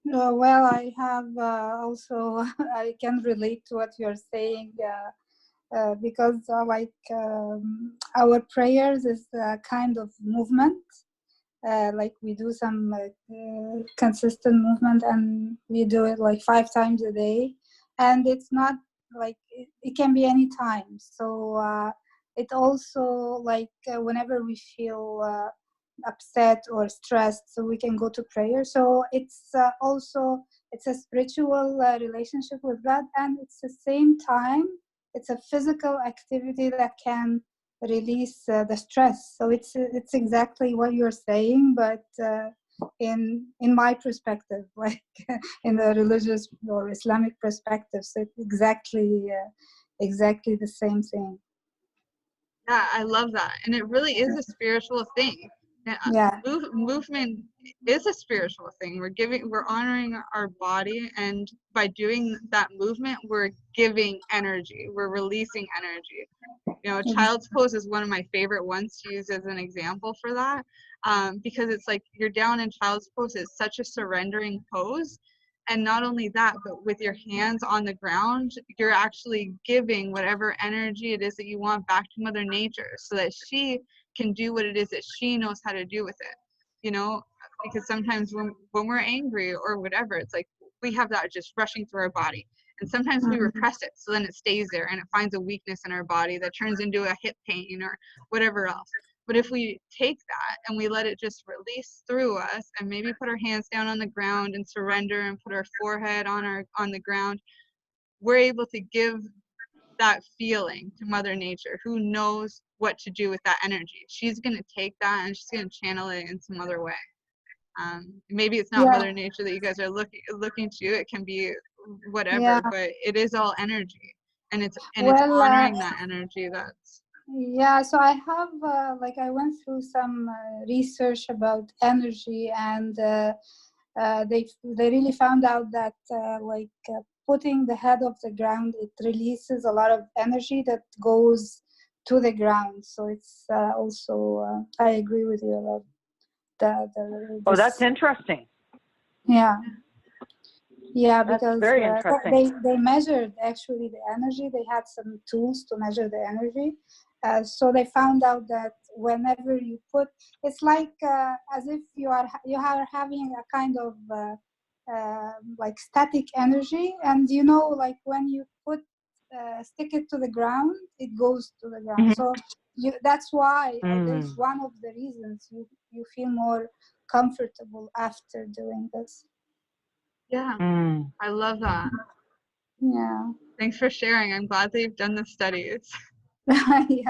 Well, I have also, I can relate to what you're saying. Because our prayers is a kind of movement, like we do some consistent movement, and we do it like 5 times a day, and it's not like it can be any time. So it also like whenever we feel upset or stressed, so we can go to prayer. So it's also, it's a spiritual relationship with God, and it's the same time it's a physical activity that can release the stress. So it's exactly what you're saying, but in my perspective, like in the religious or Islamic perspective. So it's exactly the same thing. Yeah, I love that. And it really is a spiritual thing. Yeah. Movement is a spiritual thing. We're honoring our body, and by doing that movement, we're giving energy. We're releasing energy. You know, child's pose is one of my favorite ones to use as an example for that, because it's like you're down in child's pose. It's such a surrendering pose, And not only that, but with your hands on the ground, you're actually giving whatever energy it is that you want back to Mother Nature so that she can do what it is that she knows how to do with it. You know, because sometimes when we're angry or whatever, it's like we have that just rushing through our body. And sometimes we repress it, so then it stays there and it finds a weakness in our body that turns into a hip pain or whatever else. But if we take that and we let it just release through us and maybe put our hands down on the ground and surrender and put our forehead on the ground, we're able to give that feeling to Mother Nature, who knows what to do with that energy. She's going to take that and she's going to channel it in some other way. Maybe it's not Mother Nature that you guys are looking to. It can be whatever, but it is all energy, and it's honoring that energy. That's so I have I went through some research about energy, and they really found out that putting the head off the ground, it releases a lot of energy that goes to the ground. So it's also I agree with you about Oh, that's interesting. Yeah, that's because very interesting. they measured actually the energy. They had some tools to measure the energy. So they found out that whenever you put, it's like as if you are having a kind of static energy, and when you put stick it to the ground, it goes to the ground. So that's why that's one of the reasons you feel more comfortable after doing this. I love that. Thanks for sharing. I'm glad that you've done the studies. Thank you.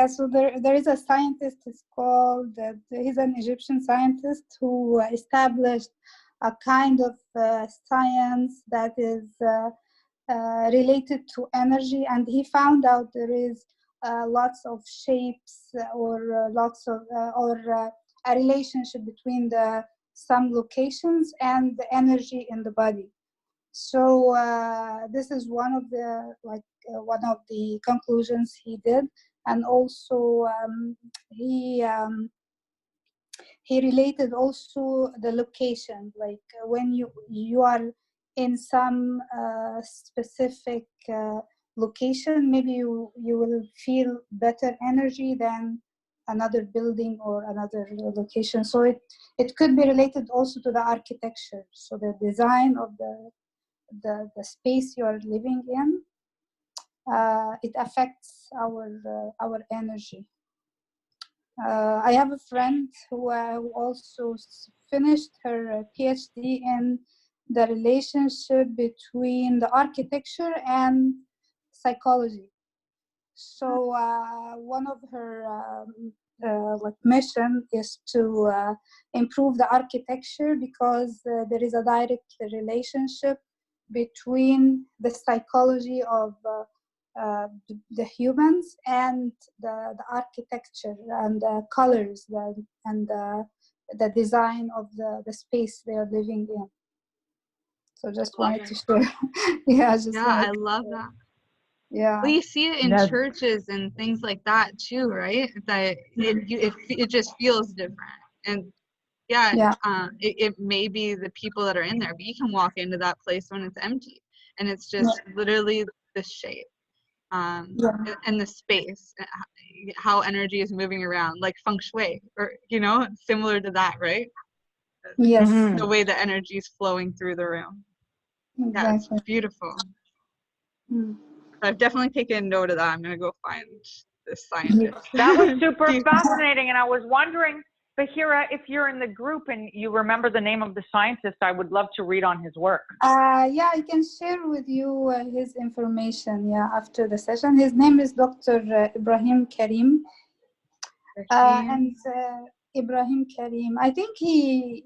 So there is a scientist, he's an Egyptian scientist who established a kind of science that is related to energy, and he found out there is lots of shapes or a relationship between some locations and the energy in the body. So this is one of the conclusions he did, and also he related also the location, when you are in some specific location, maybe you will feel better energy than another building or another location. So it could be related also to the architecture, so the design of the space you are living in, it affects our energy. I have a friend who also finished her PhD in the relationship between the architecture and psychology. So one of her mission is to improve the architecture, because there is a direct relationship between the psychology of the humans and the architecture and the colors and the design of the space they are living in. So just wanted to share. I love that. Well, you see it in churches and things like that too, right? That it just feels different. And it may be the people that are in there, but you can walk into that place when it's empty, and it's just literally the shape and the space, how energy is moving around, like feng shui, or similar to that, right? Yes. The way the energy is flowing through the room. Exactly. It's beautiful. I've definitely taken note of that. I'm going to go find this scientist. That was super fascinating. And I was wondering, Bahira, if you're in the group and you remember the name of the scientist, I would love to read on his work. I can share with you his information after the session. His name is Dr. Ibrahim Karim. And Ibrahim Karim, I think he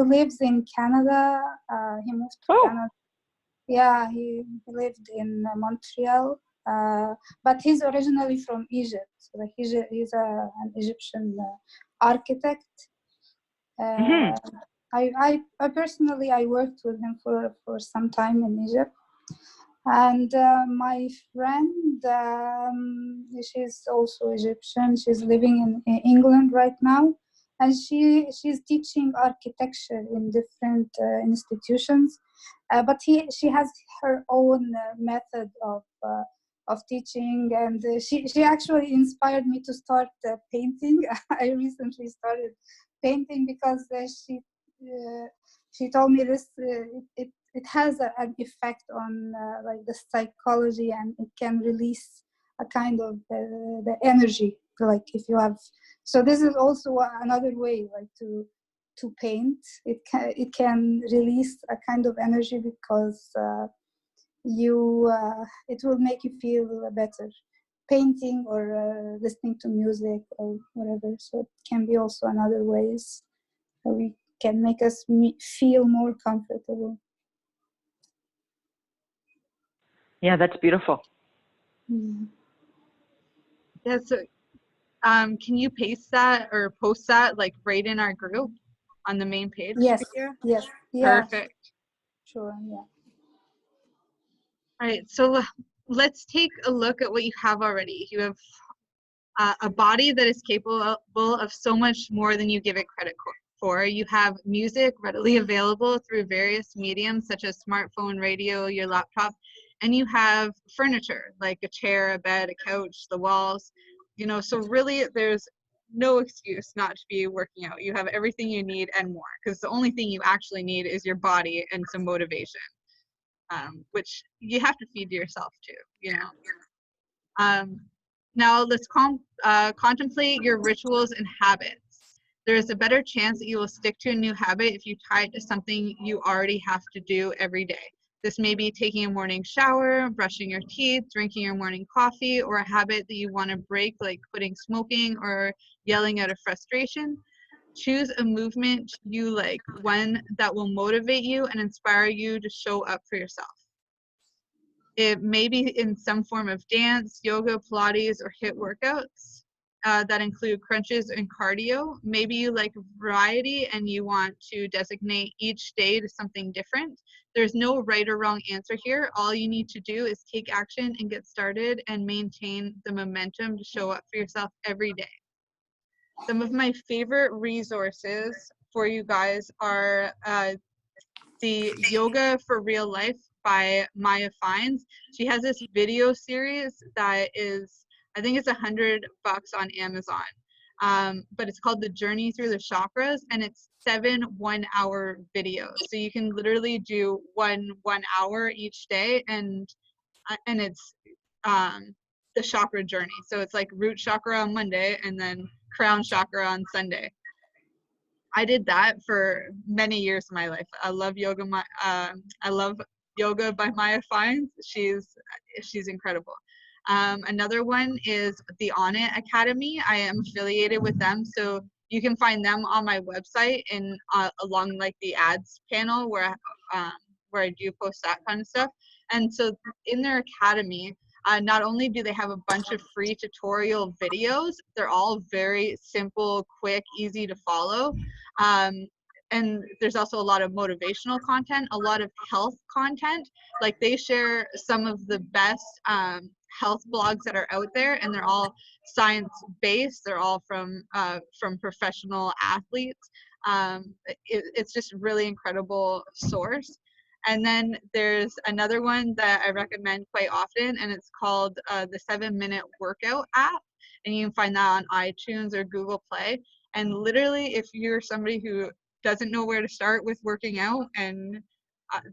lives in Canada. He moved to Canada. Yeah, he lived in Montreal, but he's originally from Egypt. So he's an Egyptian architect. I personally, I worked with him for some time in Egypt. And my friend, she's also Egyptian. She's living in England right now. and she's teaching architecture in different institutions, but she has her own method of teaching, and she actually inspired me to start painting. I recently started painting because she told me this it has an effect on like the psychology, and it can release a kind of the energy, like if you have. So this is also another way, like to paint. It can release a kind of energy because it will make you feel better, painting or listening to music or whatever. So it can be also another ways that we can make us feel more comfortable. Yeah, that's beautiful. Yeah. Yeah, so can you paste that or post that like right in our group on the main page? Yes, Here? yes, yeah, Perfect. sure, yeah. All right, so let's take a look at what you have already. You have a body that is capable of so much more than you give it credit for. You have music readily available through various mediums such as smartphone, radio, your laptop, and you have furniture like a chair, a bed, a couch, the walls, you know, so really there's no excuse not to be working out. You have everything you need and more, because the only thing you actually need is your body and some motivation, which you have to feed to yourself too, you know. Now let's contemplate your rituals and habits. There is a better chance that you will stick to a new habit if you tie it to something you already have to do every day. This may be taking a morning shower, brushing your teeth, drinking your morning coffee, or a habit that you want to break, like quitting smoking or yelling out of frustration. Choose a movement you like, one that will motivate you and inspire you to show up for yourself. It may be in some form of dance, yoga, Pilates, or HIIT workouts that include crunches and cardio. Maybe you like variety and you want to designate each day to something different. There's no right or wrong answer here. All you need to do is take action and get started and maintain the momentum to show up for yourself every day. Some of my favorite resources for you guys are the Yoga for Real Life by Maya Fines. She has this video series that is, I think it's $100 on Amazon. But it's called The Journey Through the Chakras, and it's 7 one-hour videos. So you can literally do one hour each day, and it's the chakra journey. So it's like root chakra on Monday and then crown chakra on Sunday. I did that for many years of my life. I love yoga. I love yoga by Maya Fines. She's incredible. Another one is the On It Academy. I am affiliated with them, so you can find them on my website and along like the ads panel where I do post that kind of stuff. And so in their academy, not only do they have a bunch of free tutorial videos, they're all very simple, quick, easy to follow. And there's also a lot of motivational content, a lot of health content. Like they share some of the best health blogs that are out there, and they're all science-based. They're all from professional athletes. It's just a really incredible source. And then there's another one that I recommend quite often, and it's called the 7-Minute Workout app. And you can find that on iTunes or Google Play. And literally, if you're somebody who doesn't know where to start with working out, and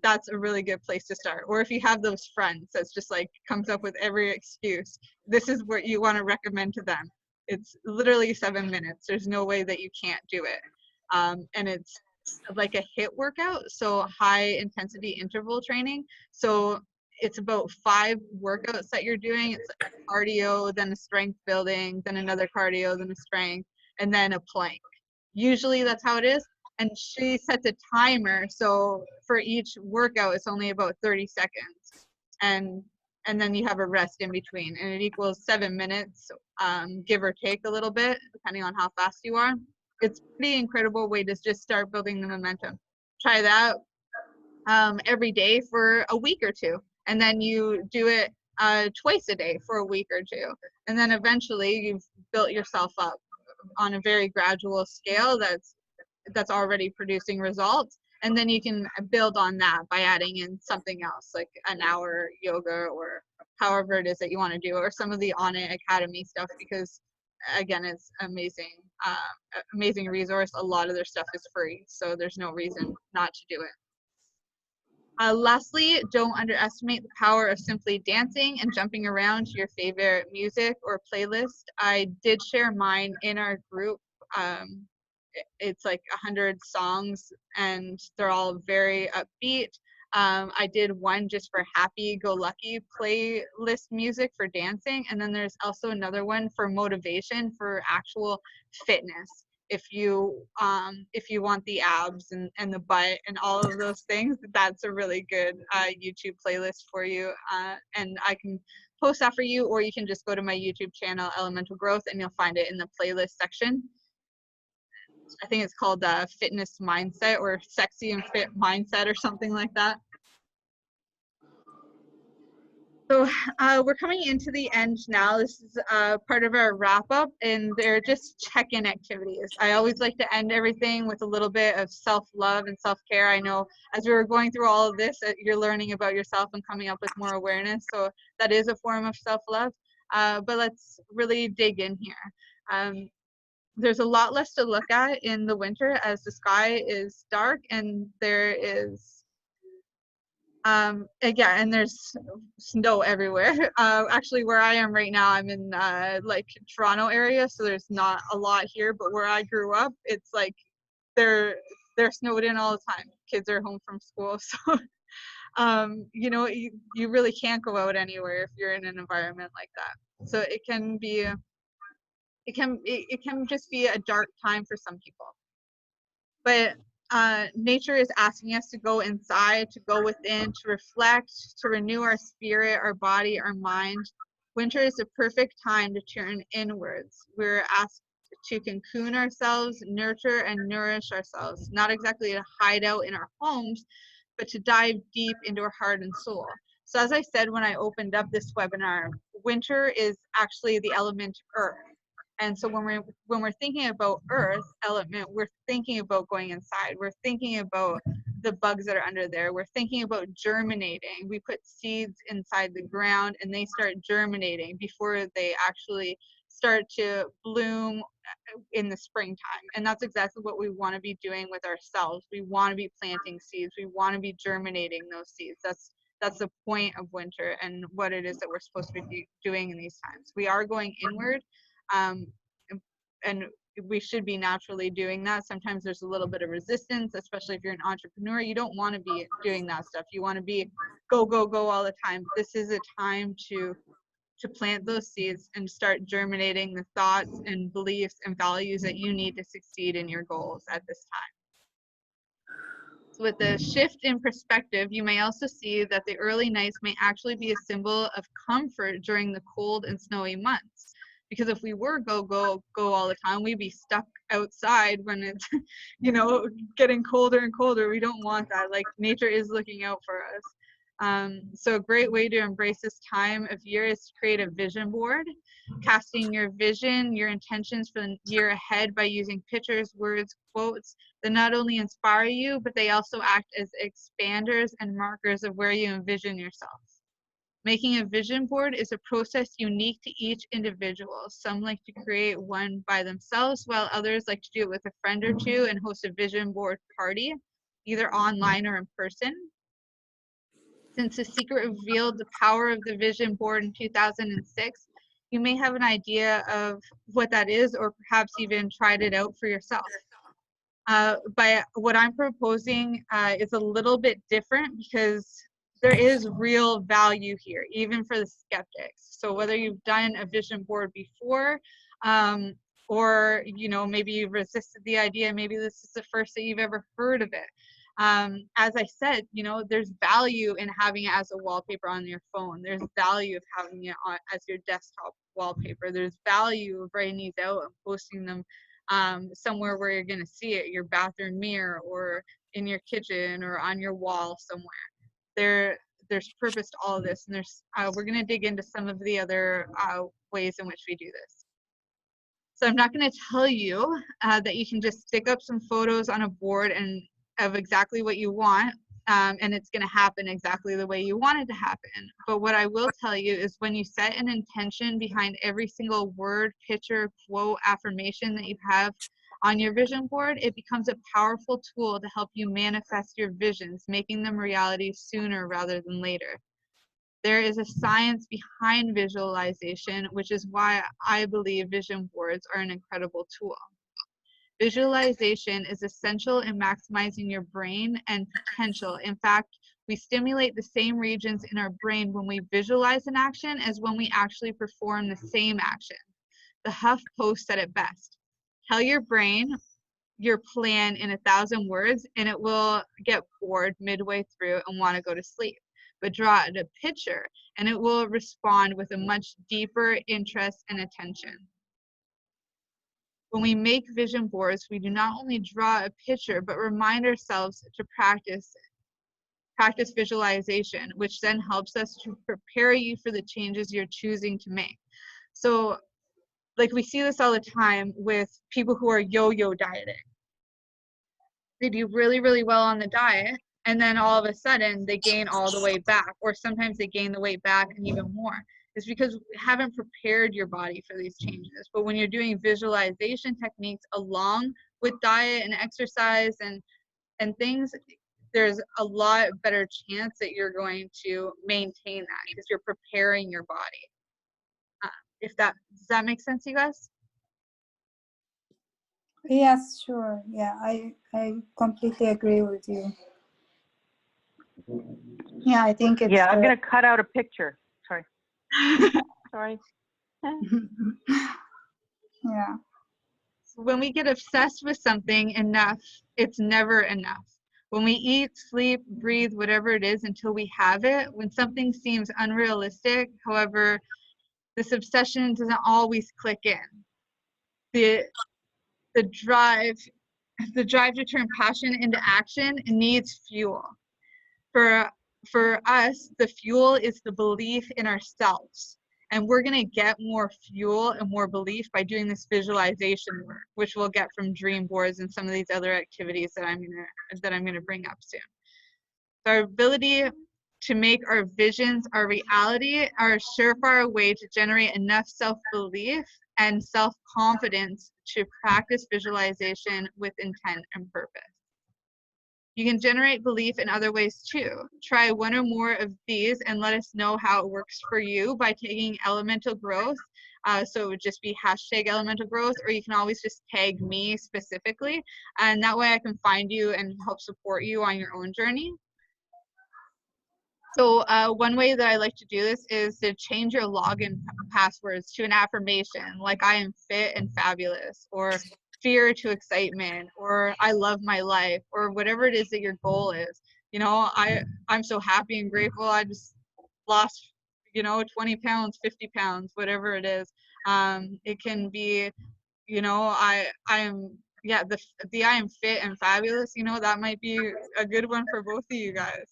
that's a really good place to start. Or if you have those friends that's just like comes up with every excuse, this is what you want to recommend to them. It's literally 7 minutes. There's no way that you can't do it. And it's like a HIIT workout, so high intensity interval training. So it's about 5 workouts that you're doing. It's like a cardio, then a strength building, then another cardio, then a strength, and then a plank. Usually that's how it is. And she sets a timer, so for each workout it's only about 30 seconds, and then you have a rest in between, and it equals 7 minutes, give or take a little bit depending on how fast you are. It's a pretty incredible way to just start building the momentum. Try that every day for a week or 2, and then you do it twice a day for a week or 2, and then eventually you've built yourself up on a very gradual scale that's already producing results. And then you can build on that by adding in something else, like an hour yoga or however it is that you want to do, or some of the On It Academy stuff, because again, it's amazing resource. A lot of their stuff is free, so there's no reason not to do it. Lastly, don't underestimate the power of simply dancing and jumping around to your favorite music or playlist. I did share mine in our group. It's like 100 songs and they're all very upbeat. I did one just for happy-go-lucky playlist music for dancing, and then there's also another one for motivation, for actual fitness. If you want the abs and the butt and all of those things, that's a really good YouTube playlist for you. And I can post that for you, or you can just go to my YouTube channel, Elemental Growth, and you'll find it in the playlist section. I think it's called Fitness Mindset, or Sexy and Fit Mindset, or something like that. So we're coming into the end now. This is part of our wrap up, and they're just check-in activities. I always like to end everything with a little bit of self-love and self-care. I know as we were going through all of this, you're learning about yourself and coming up with more awareness. So that is a form of self-love. But let's really dig in here. There's a lot less to look at in the winter as the sky is dark and there is again, and there's snow everywhere. Actually, where I am right now, I'm in like Toronto area, so there's not a lot here. But where I grew up, it's like they're snowed in all the time. Kids are home from school, so you know, you really can't go out anywhere if you're in an environment like that. So it can be it can just be a dark time for some people. But nature is asking us to go inside, to go within, to reflect, to renew our spirit, our body, our mind. Winter is the perfect time to turn inwards. We're asked to cocoon ourselves, nurture and nourish ourselves, not exactly to hide out in our homes, but to dive deep into our heart and soul. So as I said when I opened up this webinar, winter is actually the element earth. And so when we're thinking about earth element, we're thinking about going inside. We're thinking about the bugs that are under there. We're thinking about germinating. We put seeds inside the ground and they start germinating before they actually start to bloom in the springtime. And that's exactly what we want to be doing with ourselves. We want to be planting seeds. We want to be germinating those seeds. That's the point of winter and what it is that we're supposed to be doing in these times. We are going inward. And we should be naturally doing that. Sometimes there's a little bit of resistance, especially if you're an entrepreneur. You don't want to be doing that stuff. You want to be go, go, go all the time. This is a time to plant those seeds and start germinating the thoughts and beliefs and values that you need to succeed in your goals at this time. So with the shift in perspective, you may also see that the early nights may actually be a symbol of comfort during the cold and snowy months. Because if we were go, go, go all the time, we'd be stuck outside when it's, you know, getting colder and colder. We don't want that. Like, nature is looking out for us. So a great way to embrace this time of year is to create a vision board, casting your vision, your intentions for the year ahead by using pictures, words, quotes that not only inspire you, but they also act as expanders and markers of where you envision yourself. Making a vision board is a process unique to each individual. Some like to create one by themselves, while others like to do it with a friend or two and host a vision board party, either online or in person. Since The Secret revealed the power of the vision board in 2006, you may have an idea of what that is, or perhaps even tried it out for yourself. But what I'm proposing is a little bit different, because there is real value here, even for the skeptics. So whether you've done a vision board before, or, you know, maybe you've resisted the idea, maybe this is the first that you've ever heard of it. As I said, you know, there's value in having it as a wallpaper on your phone. There's value of having it as your desktop wallpaper. There's value of writing these out and posting them somewhere where you're going to see it, your bathroom mirror, or in your kitchen, or on your wall somewhere. There's purpose to all of this, and we're going to dig into some of the other ways in which we do this. So I'm not going to tell you that you can just stick up some photos on a board and of exactly what you want, and it's going to happen exactly the way you want it to happen. But what I will tell you is when you set an intention behind every single word, picture, quote, affirmation that you have on your vision board, it becomes a powerful tool to help you manifest your visions, making them reality sooner rather than later. There is a science behind visualization, which is why I believe vision boards are an incredible tool. Visualization is essential in maximizing your brain and potential. In fact, we stimulate the same regions in our brain when we visualize an action as when we actually perform the same action. The Huff Post said it best. Tell your brain your plan in 1,000 words and it will get bored midway through and want to go to sleep. But draw it a picture and it will respond with a much deeper interest and attention. When we make vision boards, we do not only draw a picture, but remind ourselves to practice visualization, which then helps us to prepare you for the changes you're choosing to make. So, like we see this all the time with people who are yo-yo dieting. They do really, really well on the diet, and then all of a sudden they gain all the weight back, or sometimes they gain the weight back and even more. It's because we haven't prepared your body for these changes. But when you're doing visualization techniques along with diet and exercise and things, there's a lot better chance that you're going to maintain that because you're preparing your body. Does that make sense, you guys? Yes, sure. Yeah, I completely agree with you. Yeah, I think it's. Yeah, I'm going to cut out a picture. Sorry. Sorry. Yeah. When we get obsessed with something enough, it's never enough. When we eat, sleep, breathe, whatever it is until we have it, when something seems unrealistic, however, this obsession doesn't always click in. The drive to turn passion into action needs fuel. For us, the fuel is the belief in ourselves. And we're going to get more fuel and more belief by doing this visualization work, which we'll get from dream boards and some of these other activities that I'm going to bring up soon. So our ability to make our visions our reality are a surefire way to generate enough self-belief and self-confidence to practice visualization with intent and purpose. You can generate belief in other ways too. Try one or more of these and let us know how it works for you by tagging elemental growth. So it would just be hashtag elemental growth, or you can always just tag me specifically. And that way I can find you and help support you on your own journey. So one way that I like to do this is to change your login passwords to an affirmation, like I am fit and fabulous, or fear to excitement, or I love my life, or whatever it is that your goal is. You know, I'm so happy and grateful. I just lost, 20 pounds, 50 pounds, whatever it is. It can be, I am, yeah, the I am fit and fabulous. That might be a good one for both of you guys.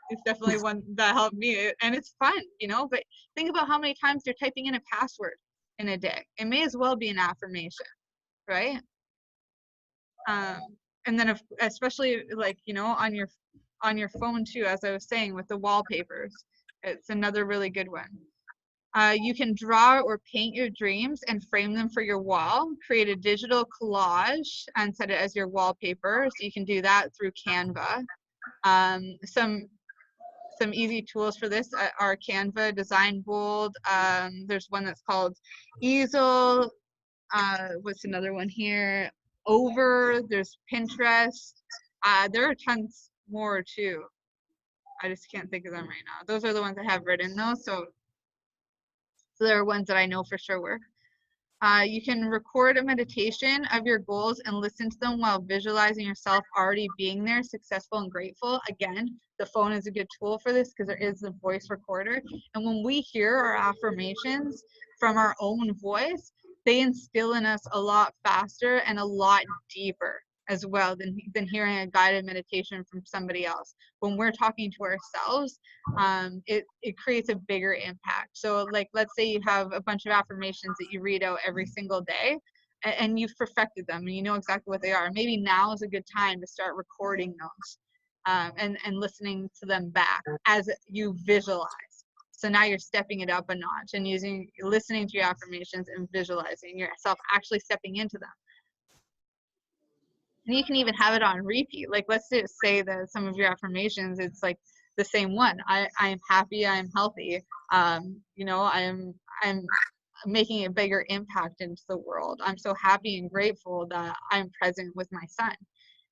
It's definitely one that helped me, and it's fun, but think about how many times you're typing in a password in a day. It may as well be an affirmation, right? And then especially like, on your phone too, as I was saying, with the wallpapers, it's another really good one. You can draw or paint your dreams and frame them for your wall. Create a digital collage and set it as your wallpaper. So you can do that through Canva. Some easy tools for this are Canva, Design Bold. There's one that's called Easel. What's another one here? Over. There's Pinterest. There are tons more too. I just can't think of them right now. Those are the ones I have written though. So there are ones that I know for sure work. You can record a meditation of your goals and listen to them while visualizing yourself already being there, successful and grateful. Again, the phone is a good tool for this because there is a voice recorder. And when we hear our affirmations from our own voice, they instill in us a lot faster and a lot deeper. as well than hearing a guided meditation from somebody else. When we're talking to ourselves, it creates a bigger impact. So like, let's say you have a bunch of affirmations that you read out every single day, and you've perfected them and you know exactly what they are. Maybe now is a good time to start recording those, and listening to them back as you visualize. So now you're stepping it up a notch and listening to your affirmations and visualizing yourself actually stepping into them. And you can even have it on repeat. Like, let's just say that some of your affirmations, it's like the same one. I am happy, I am healthy. You know, I'm making a bigger impact into the world. I'm so happy and grateful that I'm present with my son.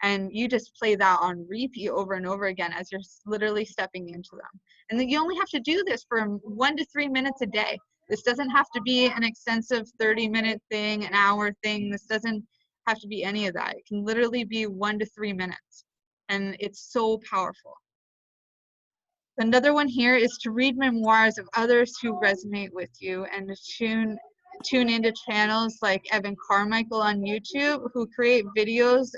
And you just play that on repeat over and over again as you're literally stepping into them. And then you only have to do this for 1 to 3 minutes a day. This doesn't have to be an extensive 30-minute thing, an hour thing. This doesn't have to be any of that. It can literally be 1 to 3 minutes. And it's so powerful. Another one here is to read memoirs of others who resonate with you, and to tune into channels like Evan Carmichael on YouTube, who create videos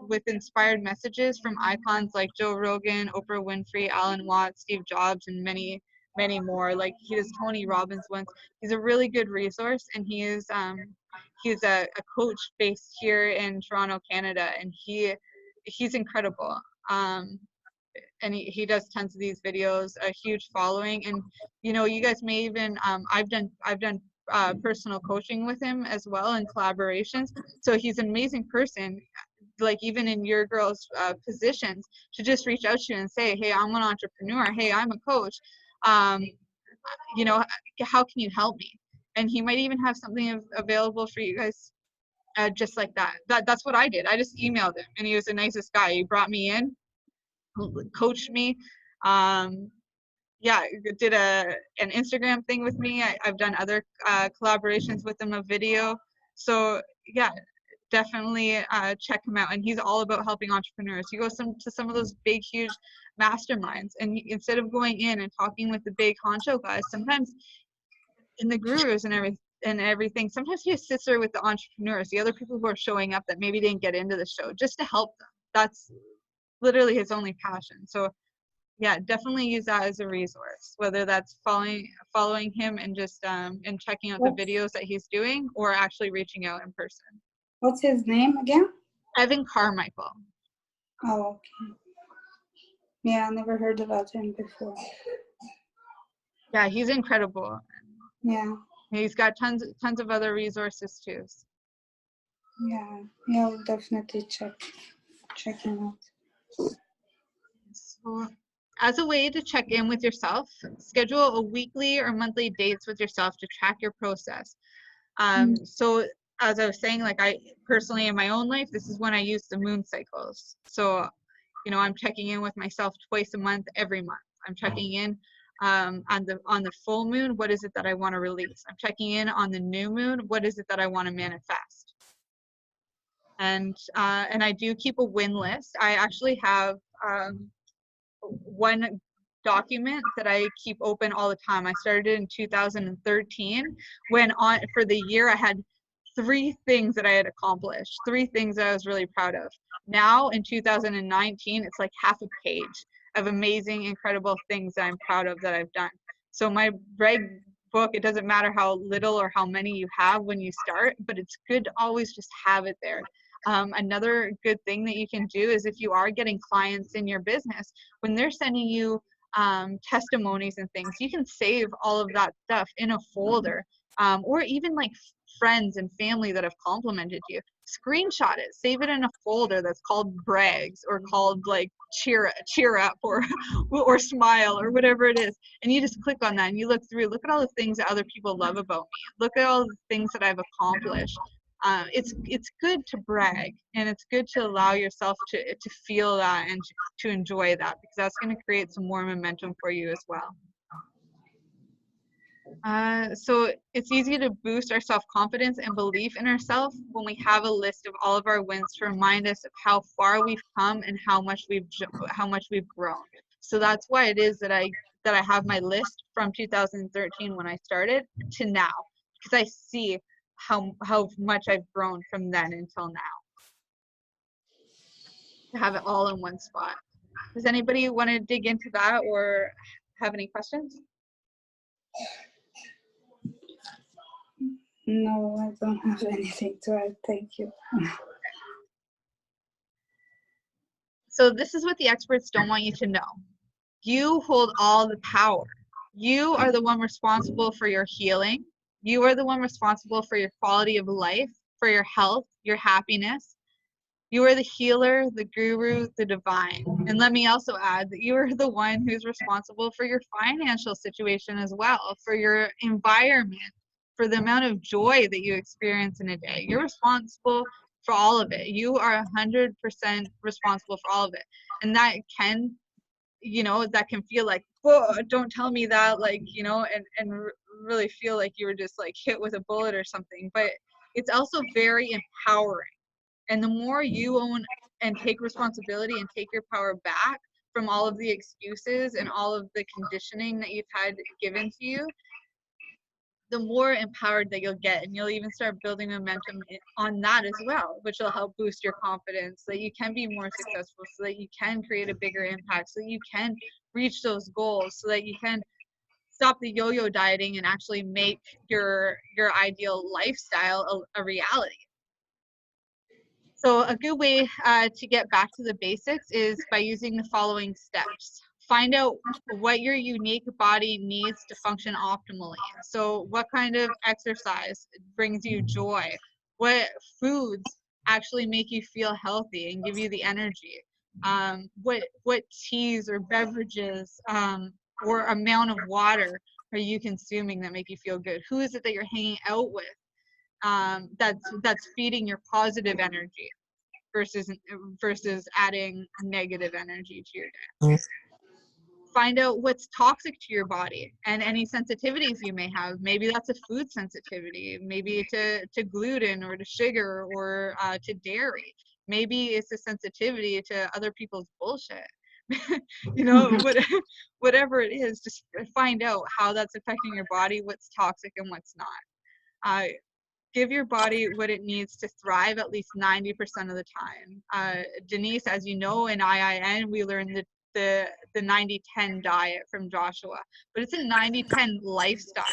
with inspired messages from icons like Joe Rogan, Oprah Winfrey, Alan Watts, Steve Jobs, and many, many more. Like, he does Tony Robbins once. He's a really good resource, and he's a coach based here in Toronto, Canada, and he's incredible. And he does tons of these videos, a huge following. And you know, you guys may even I've done personal coaching with him as well, in collaborations. So he's an amazing person, like even in your girls positions, to just reach out to you and say, hey, I'm an entrepreneur, hey, I'm a coach, you know, how can you help me? And he might even have something available for you guys, just like that. That's what I did. I just emailed him, and he was the nicest guy. He brought me in, coached me, yeah, did an Instagram thing with me. I've done other collaborations with him, a video. So yeah, definitely check him out. And he's all about helping entrepreneurs. He goes to some of those big, huge masterminds, and instead of going in and talking with the big honcho guys, sometimes in the gurus and everything, sometimes he sits there with the entrepreneurs, the other people who are showing up that maybe didn't get into the show, just to help them. That's literally his only passion. So yeah, definitely use that as a resource, whether that's following him and just and checking out the videos that he's doing, or actually reaching out in person. What's his name again? Evan Carmichael. Oh, okay. Yeah, I never heard about him before. Yeah, he's incredible. Yeah. He's got tons of other resources too. Yeah, I'll definitely check him out. So, as a way to check in with yourself, schedule a weekly or monthly dates with yourself to track your process. So as I was saying, like, I personally in my own life, this is when I use the moon cycles. So, you know, I'm checking in with myself twice a month, every month. I'm checking in on the full moon, what is it that I want to release? I'm checking in on the new moon, what is it that I want to manifest? And I do keep a win list. I actually have one document that I keep open all the time. I started in 2013, when for the year I had 3 things that I had accomplished, 3 things that I was really proud of. Now in 2019, it's like half a page of amazing, incredible things that I'm proud of that I've done. So my reg book, it doesn't matter how little or how many you have when you start, but it's good to always just have it there. Another good thing that you can do is, if you are getting clients in your business, when they're sending you testimonies and things, you can save all of that stuff in a folder, or even like friends and family that have complimented you, screenshot it, save it in a folder that's called brags, or called like cheer up, or smile, or whatever it is. And you just click on that and you look through, look at all the things that other people love about me, look at all the things that I've accomplished. It's good to brag, and it's good to allow yourself to feel that and to enjoy that, because that's going to create some more momentum for you as well. So it's easy to boost our self-confidence and belief in ourselves when we have a list of all of our wins to remind us of how far we've come and how much we've grown. So that's why it is that I have my list from 2013 when I started to now, because I see how much I've grown from then until now. to have it all in one spot. Does anybody want to dig into that or have any questions? No, I don't have anything to add. Thank you. So this is what the experts don't want you to know. You hold all the power. You are the one responsible for your healing. You are the one responsible for your quality of life, for your health, your happiness. You are the healer, the guru, the divine. And let me also add that you are the one who's responsible for your financial situation as well, for your environment, for the amount of joy that you experience in a day. You're responsible for all of it. You are 100% responsible for all of it. And that can, you know, that can feel like, whoa, don't tell me that, like, you know, and really feel like you were just like hit with a bullet or something. But it's also very empowering. And the more you own and take responsibility and take your power back from all of the excuses and all of the conditioning that you've had given to you, the more empowered that you'll get. And you'll even start building momentum on that as well, which will help boost your confidence so that you can be more successful, so that you can create a bigger impact, so that you can reach those goals, so that you can stop the yo-yo dieting and actually make your ideal lifestyle a reality. So a good way to get back to the basics is by using the following steps. Find out what your unique body needs to function optimally. So what kind of exercise brings you joy? What foods actually make you feel healthy and give you the energy? What teas or beverages or amount of water are you consuming that make you feel good? Who is it that you're hanging out with? That's feeding your positive energy versus adding negative energy to your day. Find out what's toxic to your body and any sensitivities you may have. Maybe that's a food sensitivity, maybe to gluten or to sugar or to dairy. Maybe it's a sensitivity to other people's bullshit. You know, whatever it is, just find out how that's affecting your body, what's toxic and what's not. Give your body what it needs to thrive at least 90% of the time. Denise, as you know, in IIN, we learned the 90-10 diet from Joshua, but it's a 90-10 lifestyle.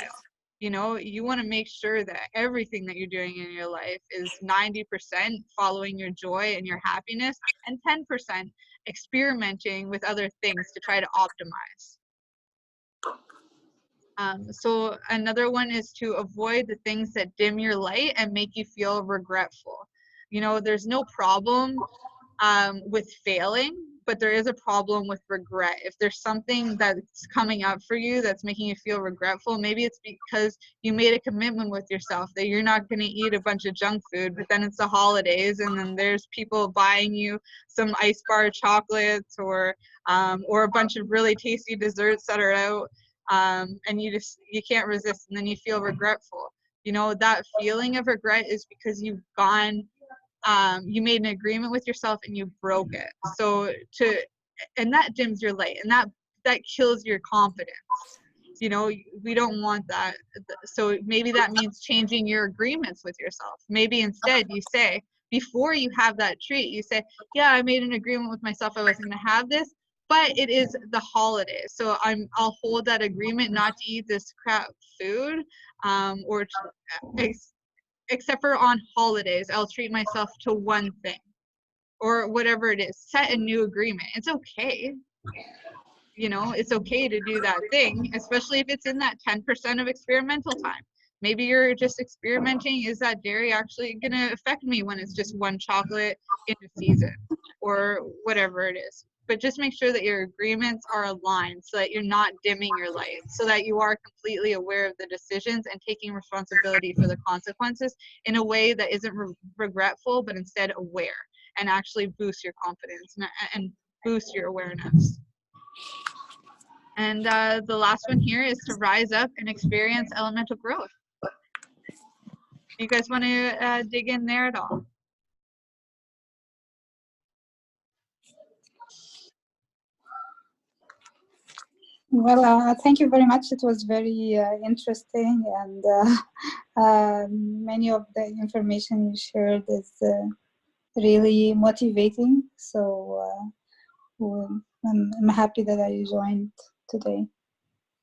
You know, you want to make sure that everything that you're doing in your life is 90% following your joy and your happiness, and 10% experimenting with other things to try to optimize. So another one is to avoid the things that dim your light and make you feel regretful. You know, there's no problem with failing, but there is a problem with regret. If there's something that's coming up for you that's making you feel regretful, maybe it's because you made a commitment with yourself that you're not going to eat a bunch of junk food, but then it's the holidays and then there's people buying you some ice bar chocolates or a bunch of really tasty desserts that are out. And you can't resist, and then you feel regretful. You know, that feeling of regret is because you've gone, you made an agreement with yourself and you broke it. So and that dims your light, and that kills your confidence. You know, we don't want that. So maybe that means changing your agreements with yourself. Maybe instead you say, before you have that treat, you say, yeah, I made an agreement with myself I wasn't going to have this, but it is the holidays, so I'll hold that agreement not to eat this crap food, except for on holidays, I'll treat myself to one thing, or whatever it is. Set a new agreement. It's okay. You know, it's okay to do that thing, especially if it's in that 10% of experimental time. Maybe you're just experimenting. Is that dairy actually going to affect me when it's just one chocolate in a season, or whatever it is? But just make sure that your agreements are aligned so that you're not dimming your light, so that you are completely aware of the decisions and taking responsibility for the consequences in a way that isn't regretful, but instead aware, and actually boost your confidence and boost your awareness. And the last one here is to rise up and experience elemental growth. You guys want to dig in there at all? Well, thank you very much. It was very interesting, and many of the information you shared is really motivating. So I'm happy that I joined today.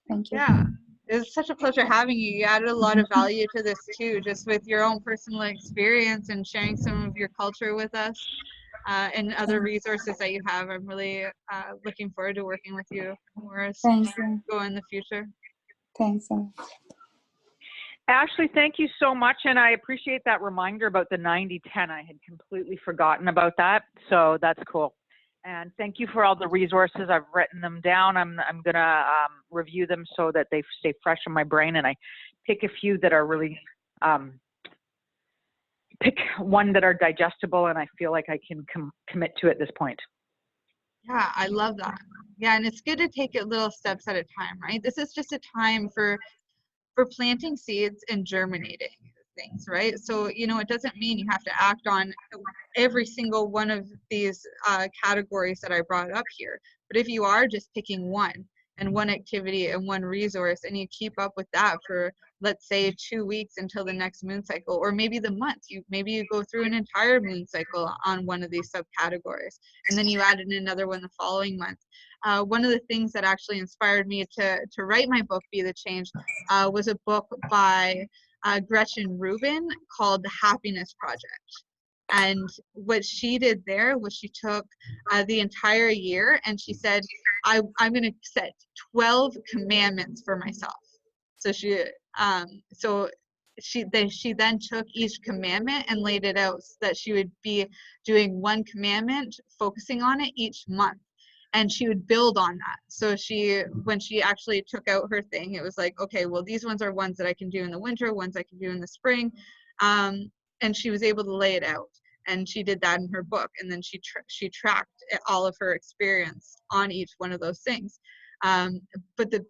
Thank you. Yeah, it was such a pleasure having you. You added a lot of value to this too, just with your own personal experience and sharing some of your culture with us, and other resources that you have. I'm really looking forward to working with you more as Thanks. go in the future. Thanks. Ashley, thank you so much, and I appreciate that reminder about the 90-10. I had completely forgotten about that, so that's cool. And thank you for all the resources. I've written them down. I'm gonna review them so that they stay fresh in my brain, and I pick a few that are really pick one that are digestible, and I feel like I can commit to at this point. Yeah, I love that. Yeah, and it's good to take it little steps at a time, right? This is just a time for planting seeds and germinating things, right? So, you know, it doesn't mean you have to act on every single one of these categories that I brought up here. But if you are just picking one and one activity and one resource, and you keep up with that for, let's say, 2 weeks until the next moon cycle, or maybe the month, maybe you go through an entire moon cycle on one of these subcategories, and then you add in another one the following month. One of the things that actually inspired me to write my book, Be the Change, was a book by Gretchen Rubin called The Happiness Project. And what she did there was she took the entire year and she said, I'm going to set 12 commandments for myself. So she then took each commandment and laid it out so that she would be doing one commandment, focusing on it each month. And she would build on that. So when she actually took out her thing, it was like, okay, well, these ones are ones that I can do in the winter, ones I can do in the spring. And she was able to lay it out. And she did that in her book. And then she tracked all of her experience on each one of those things. But the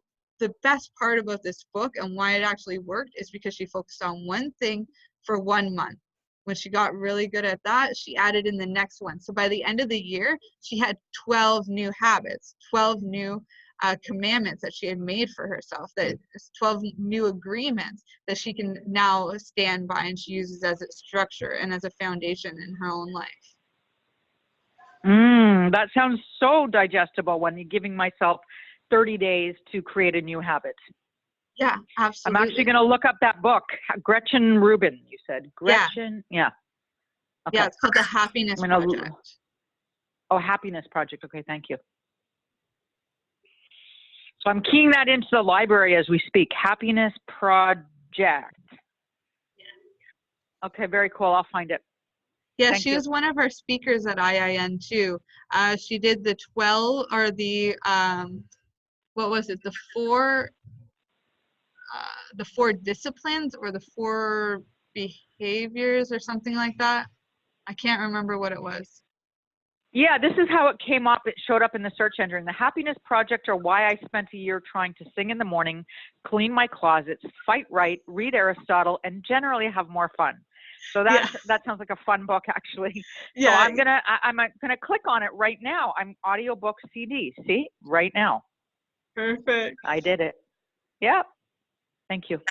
best part about this book and why it actually worked is because she focused on one thing for 1 month. When she got really good at that, she added in the next one. So by the end of the year, she had 12 new habits, 12 new commandments that she had made for herself, that 12 new agreements that she can now stand by and she uses as a structure and as a foundation in her own life. That sounds so digestible when you're giving myself 30 days to create a new habit. Yeah, absolutely. I'm actually going to look up that book. Gretchen Rubin, you said. Gretchen? Yeah. Okay. Yeah, it's called The Happiness Project. Oh, Happiness Project. Okay, thank you. So I'm keying that into the library as we speak. Happiness Project. Yeah. Okay, very cool. I'll find it. Yeah, Thank she you. was one of our speakers at IIN too. She did the 12 or the what was it? The four disciplines or the 4 behaviors or something like that. I can't remember what it was. Yeah, this is how it came up. It showed up in the search engine. The Happiness Project, or why I spent a year trying to sing in the morning, clean my closets, fight right, read Aristotle, and generally have more fun. So that sounds like a fun book, actually. Yeah. So I'm gonna click on it right now. I'm audiobook CD. See, right now. Perfect. I did it. Yeah. Thank you.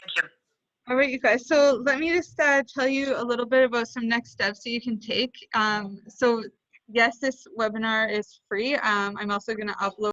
All right, you guys. So let me just tell you a little bit about some next steps that you can take. So yes, this webinar is free. I'm also going to upload